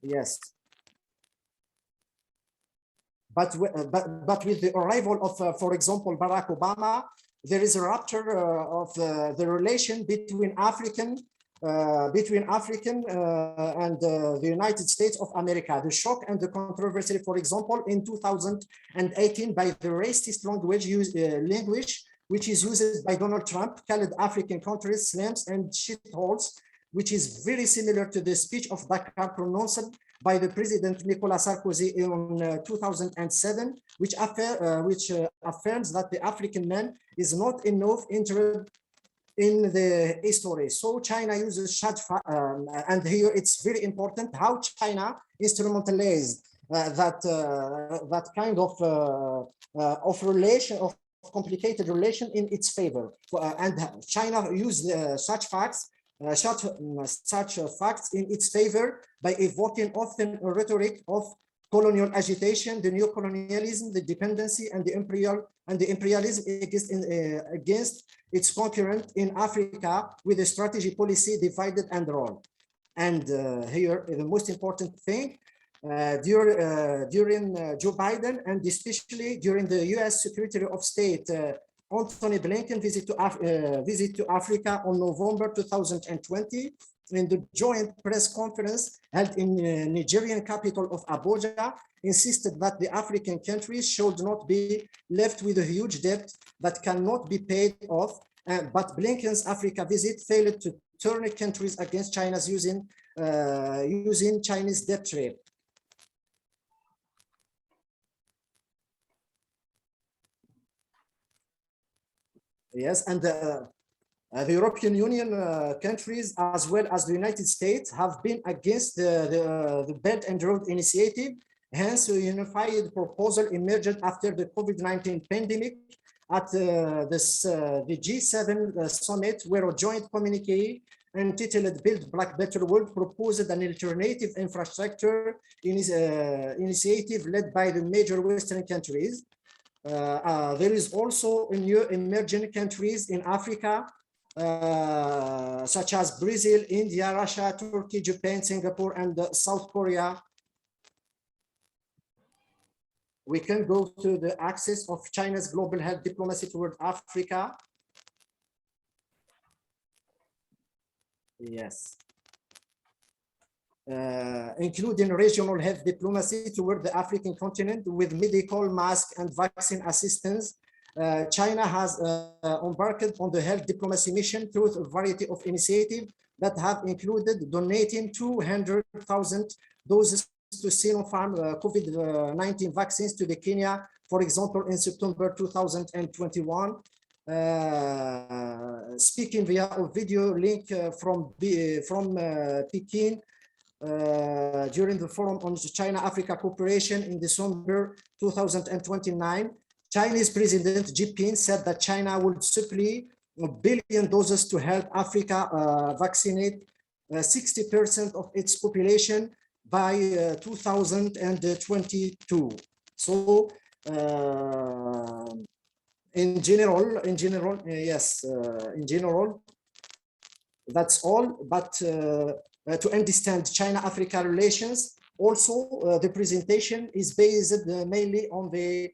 S2: Yes. But with the arrival of, for example, Barack Obama, there is a rupture of the relation between African and the United States of America. The shock and the controversy, for example, in 2018 by the racist language which is used by Donald Trump, called African countries slums and shitholes, which is very similar to the speech of Dakar pronounced by the President Nicolas Sarkozy in 2007, which affirms that the African man is not enough interested in the history. So China uses and here it's very important how China instrumentalized that kind of relation, of complicated relation in its favor. And China used such facts in its favor by evoking often a rhetoric of colonial agitation, the neo-colonialism, the dependency, and the imperialism against its concurrent in Africa with a strategy policy divided and rule. And here the most important thing, during Joe Biden and especially during the US Secretary of State Anthony Blinken visit to Africa on November 2020, in the joint press conference held in Nigerian capital of Abuja, insisted that the African countries should not be left with a huge debt that cannot be paid off. But Blinken's Africa visit failed to turn countries against China's using Chinese debt trade. Yes, and the European Union countries, as well as the United States, have been against the Belt and Road Initiative. Hence, a unified proposal emerged after the COVID-19 pandemic at the G7 summit, where a joint communique entitled Build Black Better World proposed an alternative infrastructure initiative led by the major Western countries. There is also a new emerging countries in Africa, such as Brazil, India, Russia, Turkey, Japan, Singapore, and South Korea. We can go to the axis of China's global health diplomacy toward Africa. Yes. Including regional health diplomacy toward the African continent with medical, mask, and vaccine assistance. China has embarked on the health diplomacy mission through a variety of initiatives that have included donating 200,000 doses to Sinopharm COVID-19 vaccines to the Kenya, for example, in September 2021. Speaking via a video link from Peking, during the Forum on China-Africa Cooperation in December 2029, Chinese President Xi Jinping said that China would supply 1 billion doses to help Africa vaccinate 60% of its population by 2022. So, in general, yes, in general, that's all. But to understand China-Africa relations, also the presentation is based mainly on the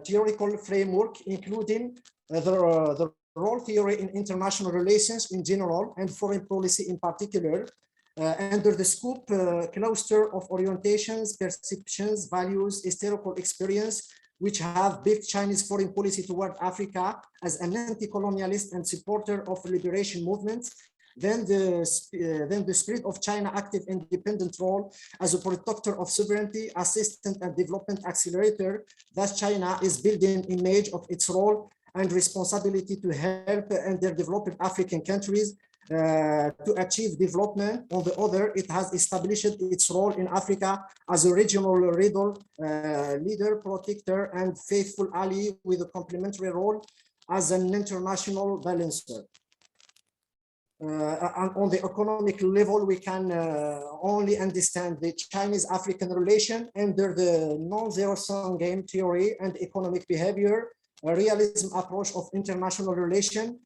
S2: theoretical framework, including the role theory in international relations in general and foreign policy in particular. Under the scope cluster of orientations, perceptions, values, historical experience, which have built Chinese foreign policy toward Africa as an anti-colonialist and supporter of liberation movements, then the spirit of China active independent role as a protector of sovereignty, assistant and development accelerator, thus China is building image of its role and responsibility to help underdeveloped African countries to achieve development. On the other, it has established its role in Africa as a regional leader, protector, and faithful ally with a complementary role as an international balancer. And on the economic level, we can only understand the Chinese-African relation under the non-zero-sum game theory and economic behavior, a realism approach of international relation,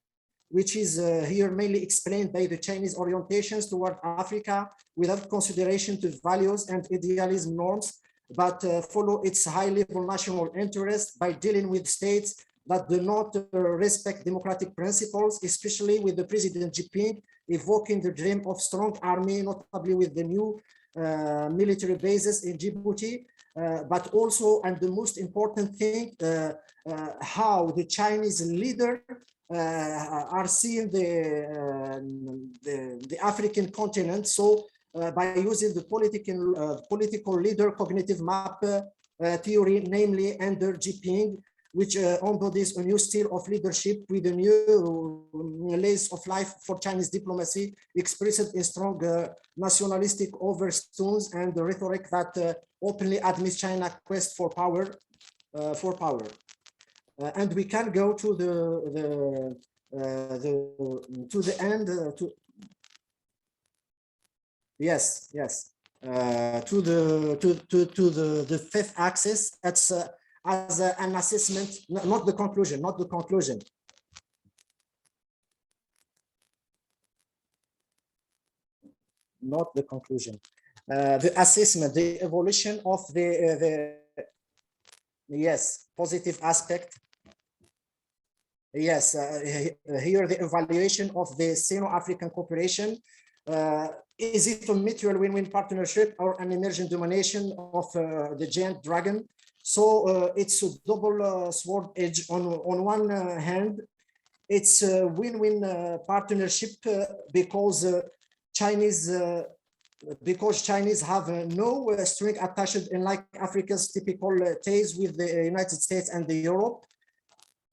S2: which is here mainly explained by the Chinese orientations toward Africa without consideration to values and idealism norms, but follow its high-level national interest by dealing with states that do not respect democratic principles, especially with the President Jinping evoking the dream of strong army, notably with the new military bases in Djibouti, but also, and the most important thing, how the Chinese leader are seeing the African continent. So by using the political leader cognitive map theory, namely under Jinping, which embodies a new style of leadership with a new lace of life for Chinese diplomacy, expressed in strong nationalistic overtones and the rhetoric that openly admits China's quest for power. And we can go to the end. To the fifth axis. That's as an assessment, not the conclusion, not the conclusion. Not the conclusion. The assessment, the evolution of the positive aspect. Yes, here the evaluation of the Sino-African cooperation. Is it a mutual win-win partnership or an emergent domination of the giant dragon? So it's a double sword edge. On one hand, it's a win-win partnership because Chinese have no string attached in like Africa's typical ties with the United States and the Europe.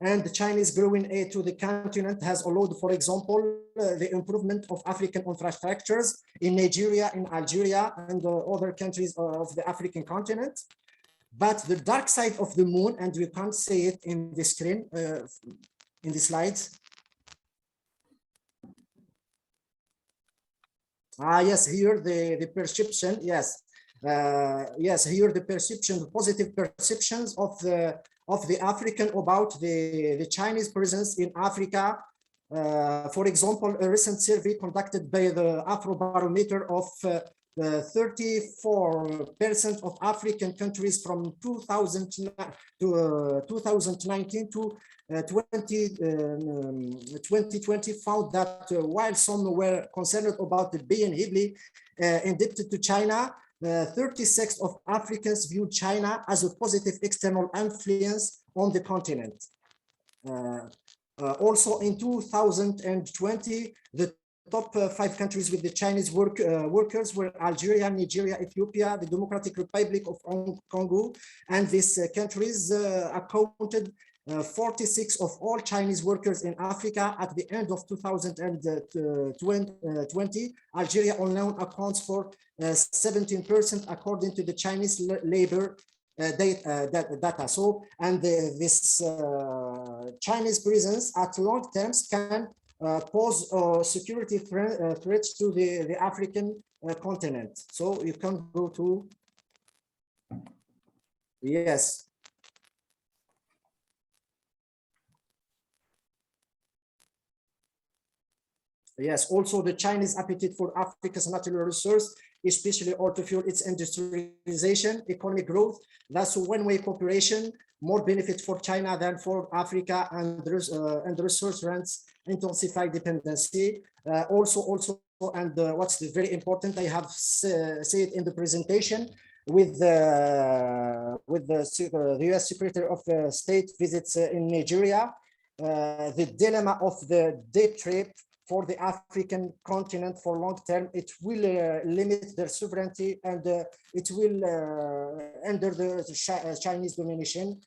S2: And the Chinese growing aid to the continent has allowed, for example, the improvement of African infrastructures in Nigeria, in Algeria, and other countries of the African continent. But the dark side of the moon, and you can't see it in the screen, in the slides. Yes, here the perception, yes. Yes, here the perception, the positive perceptions of the African about the Chinese presence in Africa. For example, a recent survey conducted by the Afrobarometer of 34% of African countries from 2019 to 2020 found that while some were concerned about being heavily indebted to China, 36% of Africans viewed China as a positive external influence on the continent. Also in 2020, the top 5 countries with the Chinese workers were Algeria, Nigeria, Ethiopia, the Democratic Republic of Congo, and these countries accounted 46% of all Chinese workers in Africa at the end of 2020. Algeria alone accounts for 17% according to the Chinese labor data. So, and this Chinese presence at long terms can pose security threats to the African continent. So you can go to, yes. Yes, also the Chinese appetite for Africa's natural resource, especially oil to fuel its industrialization, economic growth. That's a one-way cooperation, more benefit for China than for Africa, and resource rents intensify dependency. Also and what's very important, I have said in the presentation, with the US Secretary of State visits in Nigeria, the dilemma of the day trip for the African continent for long term, it will limit their sovereignty, and it will under the Chinese domination.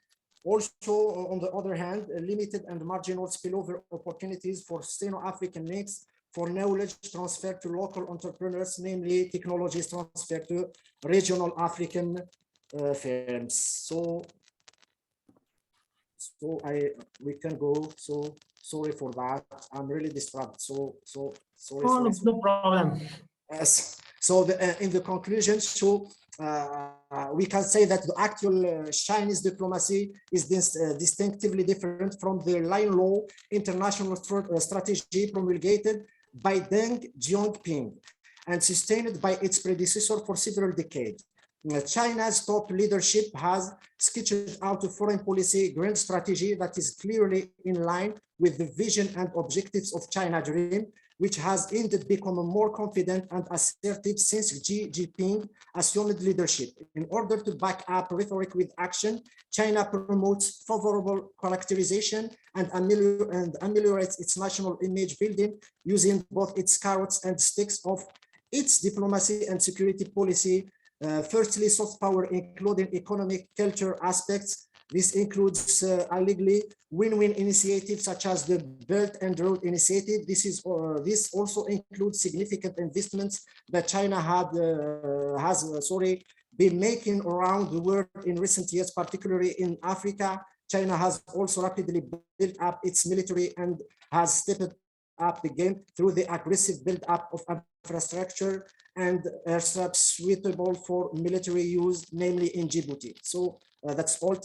S2: Also, on the other hand, limited and marginal spillover opportunities for Sino-African links for knowledge transfer to local entrepreneurs, namely technologies transfer to regional African firms. So we can go. So sorry for that. I'm really distracted. So sorry.
S4: Oh, no problem.
S2: Yes. So in the conclusion, we can say that the actual Chinese diplomacy is distinctively different from the line law international strategy promulgated by Deng Xiaoping and sustained by its predecessor for several decades. China's top leadership has sketched out a foreign policy grand strategy that is clearly in line with the vision and objectives of China Dream, which has indeed become more confident and assertive since Xi Jinping assumed leadership. In order to back up rhetoric with action, China promotes favorable characterization and ameliorates its national image building using both its carrots and sticks of its diplomacy and security policy. Firstly, soft power, including economic, culture aspects. This includes allegedly win-win initiatives such as the Belt and Road Initiative. This also includes significant investments that China has been making around the world in recent years, particularly in Africa. China has also rapidly built up its military and has stepped up the game through the aggressive build-up of infrastructure and airstrips suitable for military use, namely in Djibouti. So that's all.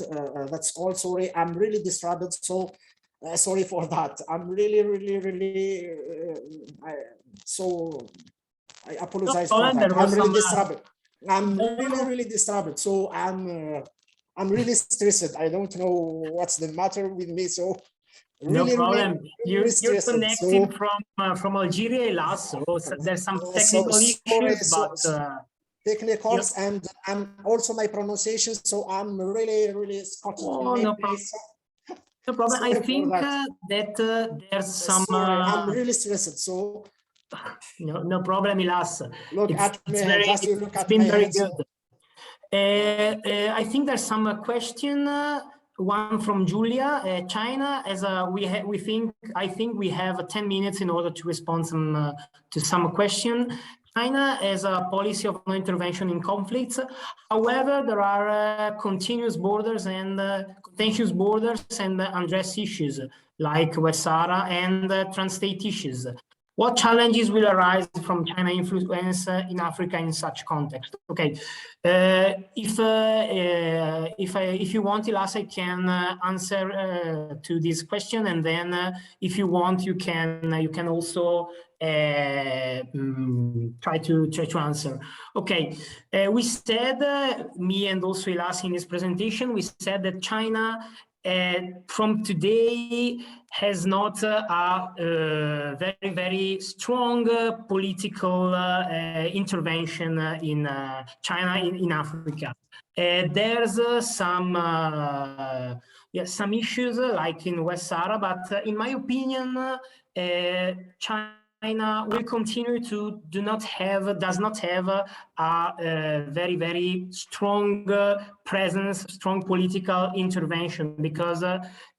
S2: Sorry, I'm really distracted. So sorry for that. I'm really. I apologize for that. I'm really distracted. I'm really distracted. So I'm really stressed. I don't know what's the matter with me. So.
S4: Really, no problem. You're connected from Algeria, Ilas, so there's some technical issues,
S2: technicals, and also my pronunciation. So I'm really Scottish.
S4: Oh, no problem. No problem. I think that there's some.
S2: I'm really stressed. So
S4: no problem, Ilas.
S2: Look at me.
S4: It's been very good. I think there's some question. One from Julia, China. As I think we have 10 minutes in order to respond to some question. China has a policy of no intervention in conflicts. However, there are continuous borders and contentious borders and undressed issues like West Sahara and trans-state issues. What challenges will arise from China influence in Africa in such context? Okay, if you want, Ilas, I can answer to this question, and then if you want, you can also try to answer. Okay, we said, me and also Ilas in this presentation, we said that China from today has not a very strong political intervention in China in Africa. There's some issues like in West Sahara, but in my opinion, China will continue to does not have a very strong presence, strong political intervention, because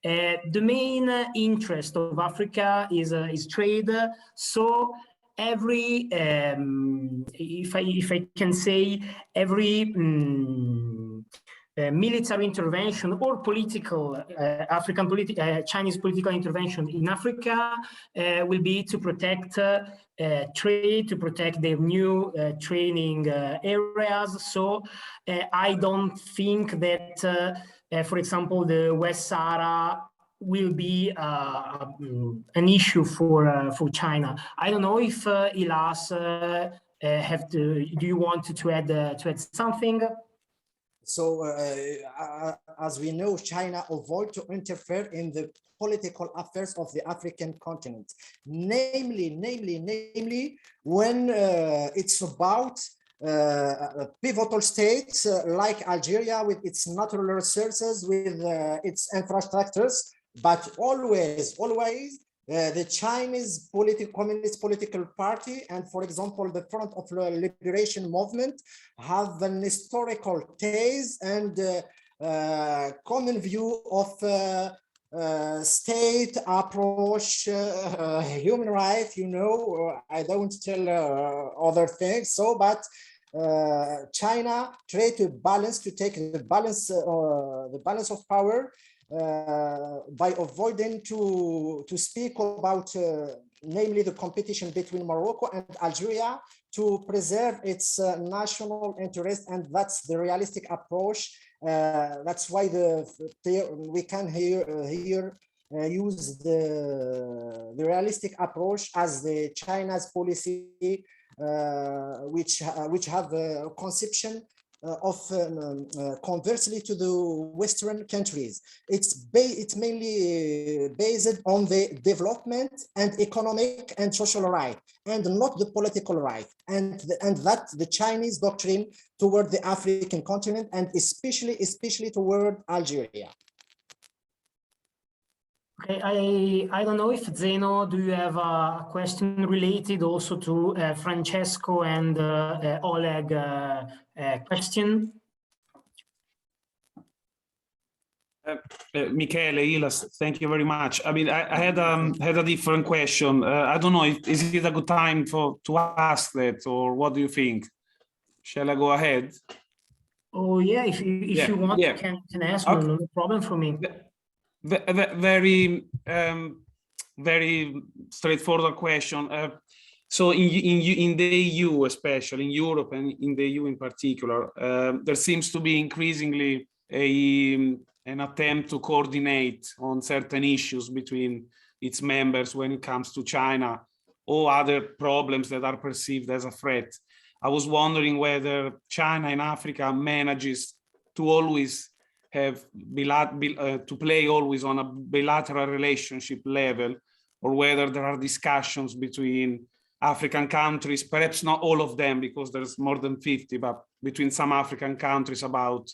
S4: the main interest of Africa is trade. So every, if I can say, every military intervention or political Chinese political intervention in Africa will be to protect trade, to protect their new training areas. So I don't think that, for example, the West Sahara will be an issue for China. I don't know if Ilas do you want to add something?
S2: So as we know, China avoid to interfere in the political affairs of the African continent, namely when it's about pivotal states like Algeria with its natural resources, with its infrastructures, but always the Chinese Communist political party and, for example, the Front of Liberation Movement have an historical ties and common view of state approach, human rights, you know, I don't tell other things, so, but China try to take the balance of power by avoiding to speak about namely the competition between Morocco and Algeria to preserve its national interest, and that's the realistic approach. That's why we can here use the realistic approach as the China's policy, which have a conception of conversely to the Western countries. It's mainly based on the development and economic and social right, and not the political right, and that the Chinese doctrine toward the African continent, and especially toward Algeria.
S4: Okay, I don't know if Zeno, do you have a question related also to Francesco and Oleg question?
S3: Michele, Ilas, thank you very much. I mean, I had a different question. I don't know, is it a good time to ask that, or what do you think? Shall I go ahead?
S4: Oh yeah, if you want, you can ask. Okay. No problem for me. Very straightforward question. So in the EU, especially in Europe and in the EU in particular, there seems to be increasingly an attempt to coordinate on certain issues between its members when it comes to China or other problems that are perceived as a threat. I was wondering whether China in Africa manages to always have to play always on a bilateral relationship level, or whether there are discussions between African countries, perhaps not all of them because there's more than 50, but between some African countries about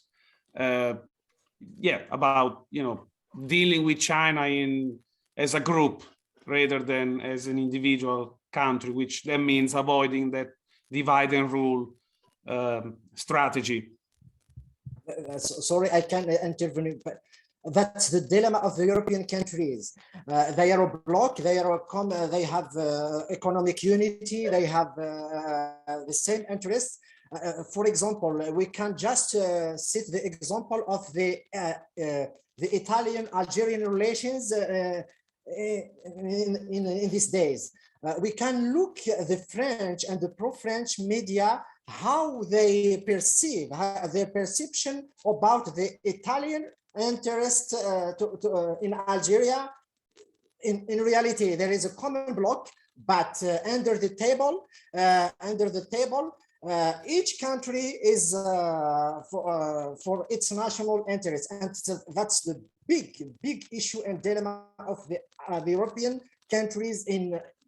S4: dealing with China as a group rather than as an individual country, which then means avoiding that divide and rule strategy.
S2: Sorry, I can't intervene, but that's the dilemma of the European countries. They are a bloc, they have economic unity, they have the same interests. For example, we can just cite the example of the Italian-Algerian relations in these days. We can look at the French and the pro-French media, how they perceive, their perception about the Italian interest in Algeria. In reality, there is a common bloc, but under the table, each country is for its national interest, and that's the big issue and dilemma of the European countries.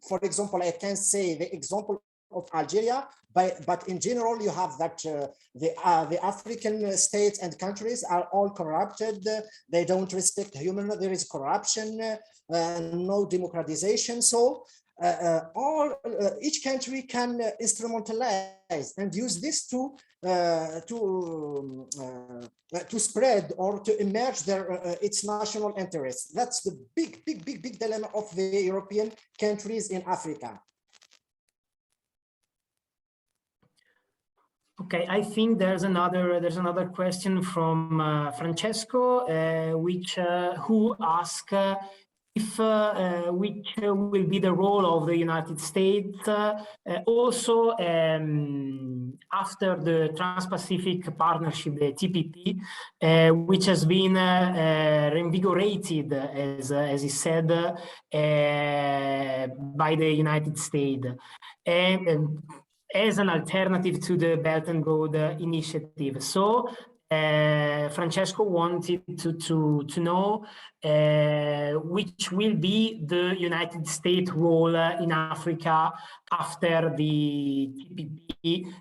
S2: For example, I can say the example of Algeria, but in general, you have that the African states and countries are all corrupted. They don't respect there is corruption, no democratization. So each country can instrumentalize and use this to spread or to emerge its national interests. That's the big dilemma of the European countries in Africa.
S4: Okay, I think there's another question from Francesco, who asks if which will be the role of the United States also after the Trans-Pacific Partnership, the TPP, which has been reinvigorated, as he said, by the United States. As an alternative to the Belt and Road Initiative. So Francesco wanted to know which will be the United States role in Africa after the TPP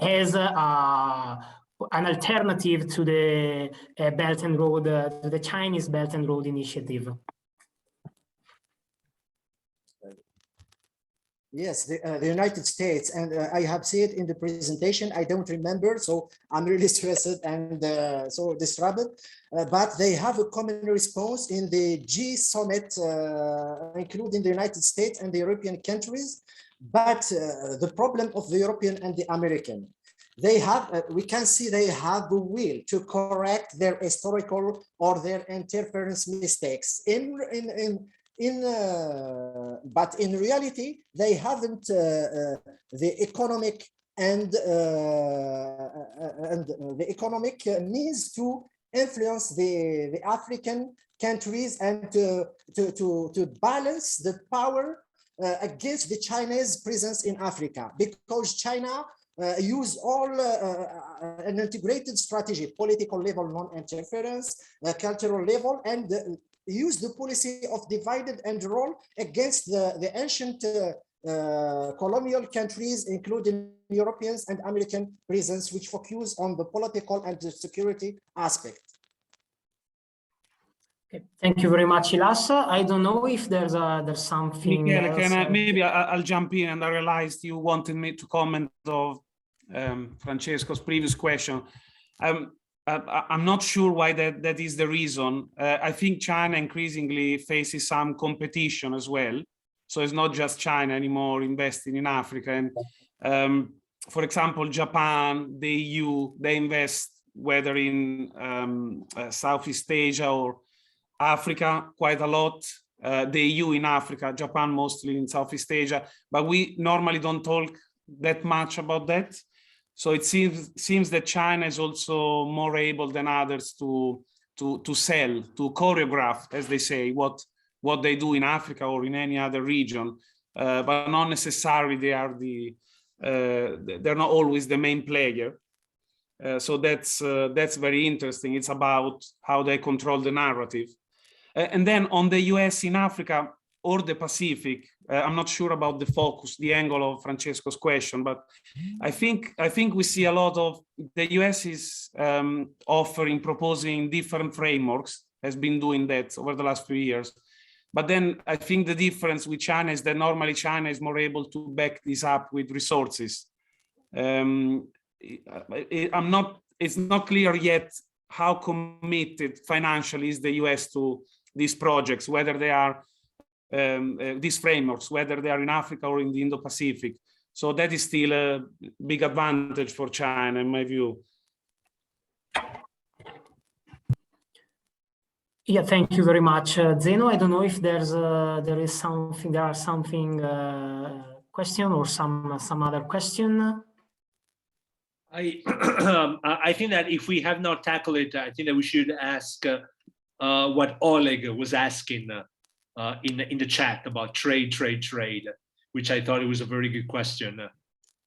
S4: as an alternative to the Belt and Road, to the Chinese Belt and Road Initiative.
S2: Yes, the United States, and I have said in the presentation, I don't remember, so I'm really stressed and so disrupted, but they have a common response in the G summit, including the United States and the European countries. But the problem of the European and the American, they have, we can see they have the will to correct their historical or their interference mistakes. But in reality, they haven't the economic and the economic means to influence the African countries and to balance the power against the Chinese presence in Africa, because China use all an integrated strategy, political level non-interference, cultural level, and use the policy of divided and rule against the ancient colonial countries, including Europeans and American presence, which focus on the political and the security aspect.
S4: Okay. Thank you very much, Ilas. I don't know if there's something.
S3: Michele,
S4: else.
S3: maybe I'll jump in, and I realized you wanted me to comment of Francesco's previous question. I'm not sure why that is the reason. I think China increasingly faces some competition as well. So it's not just China anymore investing in Africa. And for example, Japan, the EU, they invest whether in Southeast Asia or Africa quite a lot. The EU in Africa, Japan mostly in Southeast Asia. But we normally don't talk that much about that. So it seems that China is also more able than others to sell, to choreograph, as they say, what they do in Africa or in any other region, but not necessarily they're not always the main player. So that's very interesting. It's about how they control the narrative. And then on the US in Africa or the Pacific, I'm not sure about the focus, the angle of Francesco's question, but I think we see a lot of the US is proposing different frameworks, has been doing that over the last few years. But then I think the difference with China is that normally China is more able to back this up with resources. It's not clear yet how committed financially is the US to these projects, whether they are these frameworks, whether they are in Africa or in the Indo-Pacific. So that is still a big advantage for China, in my view.
S4: Yeah, thank you very much, Zeno. I don't know if there are something question or some other question.
S1: I think that if we have not tackled it, I think that we should ask what Oleg was asking in the chat about trade, which I thought it was a very good question.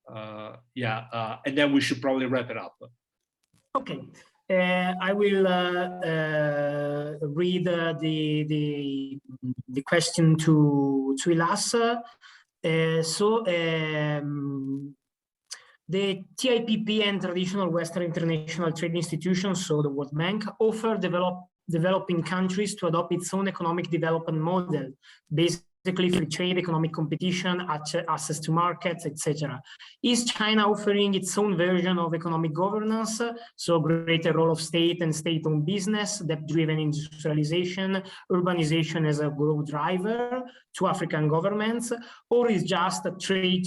S1: And then we should probably wrap it up. Okay, I will read the question to Ilas. The TIPP and traditional Western international trade institutions, so the World Bank, offer developing countries to adopt its own economic development model, basically free trade, economic competition, access to markets, etc. Is China offering its own version of economic governance, so greater role of state and state-owned business, debt-driven industrialization, urbanization as a growth driver to African governments, or is just a trade?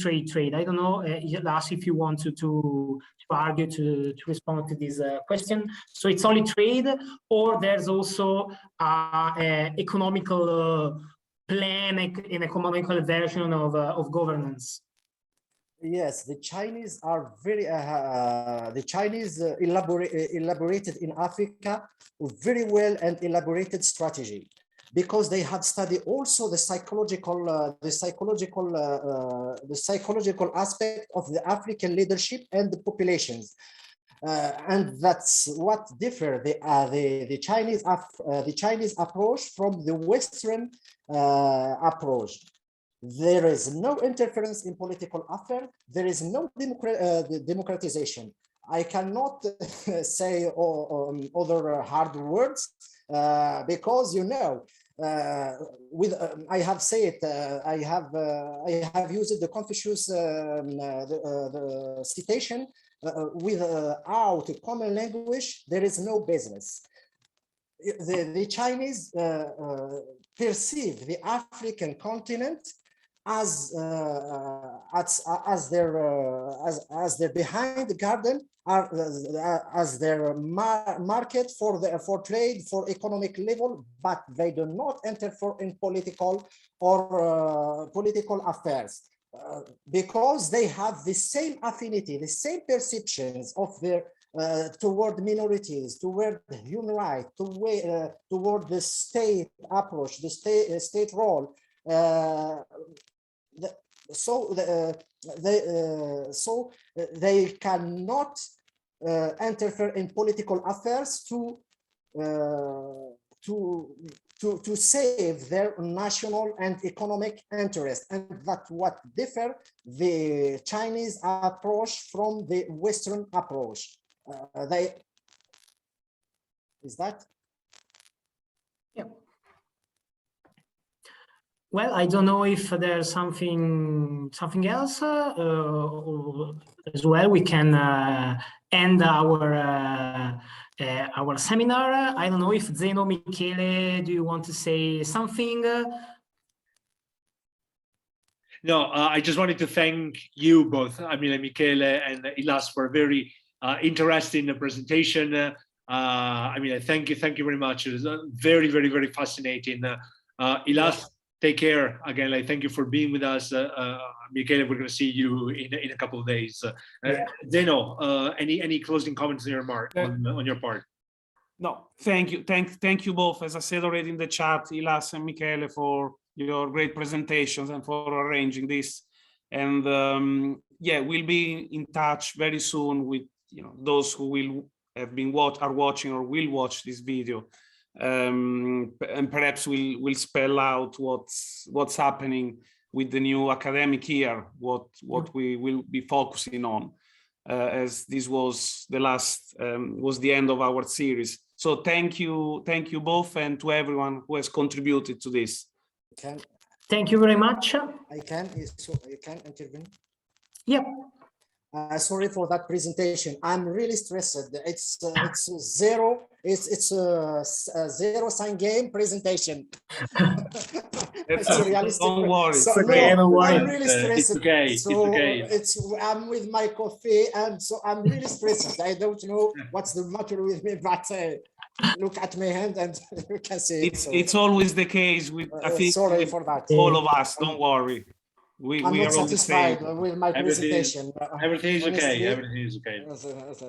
S1: I don't know, Ilas, if you want to argue to respond to this question. So it's only trade, or there's also economical plan, an economical version of governance?
S2: Yes, the Chinese are very, elaborated in Africa, very well and elaborated strategy, because they have studied also the psychological aspect of the African leadership and the populations. And that's what differ the Chinese approach from the Western approach. There is no interference in political affairs. There is no democratization. I cannot say other hard words because, you know, I have said I have used the Confucius the citation. Without a common language, there is no business. The Chinese perceive the African continent as their behind the garden, as their market for trade, for economic level, but they do not interfere in political or political affairs. Because they have the same affinity, the same perceptions of their toward minorities, toward human rights, toward the state approach, the state role. So they cannot interfere in political affairs to save their national and economic interest, and that's what differ the Chinese approach from the Western approach. Is that?
S4: Yeah. Well, I don't know if there's something else as well. We can end our seminar. I don't know if Zeno, Michele, do you want to say something?
S1: No, I just wanted to thank you both, I mean, Michele and Ilas, for a very interesting presentation. I mean, thank you very much. It was very, very, very fascinating. Ilas, take care again. Like, thank you for being with us. Michele, we're going to see you in a couple of days. Zeno, any closing comments on your part?
S3: No, thank you both. As I said already in the chat, Ilas and Michele, for your great presentations and for arranging this. And yeah, we'll be in touch very soon with those who will have been watching or will watch this video. And perhaps we'll spell out what's happening with the new academic year, what we will be focusing on, as this was the end of our series. So thank you both, and to everyone who has contributed to this.
S4: Thank you very much.
S2: I can intervene.
S4: Yep.
S2: Sorry for that presentation. I'm really stressed. It's zero. It's a zero-sum game presentation.
S3: It's
S2: a realistic.
S3: Don't worry.
S2: So,
S4: no,
S2: I'm really stressed.
S1: It's okay.
S2: So
S1: it's okay.
S2: I'm with my coffee, and so I'm really stressed. I don't know what's the matter with me, but look at my hand, and you can see it.
S3: It's always the case with I think
S2: sorry for that.
S3: All of us. Don't worry.
S2: I'm not satisfied with my presentation.
S1: Everything is okay. Everything is okay.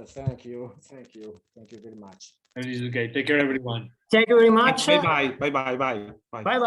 S2: Thank you very much.
S1: Everything is okay. Take care, everyone.
S4: Thank you very much.
S3: Bye bye. Bye bye. Bye bye.
S4: Bye bye.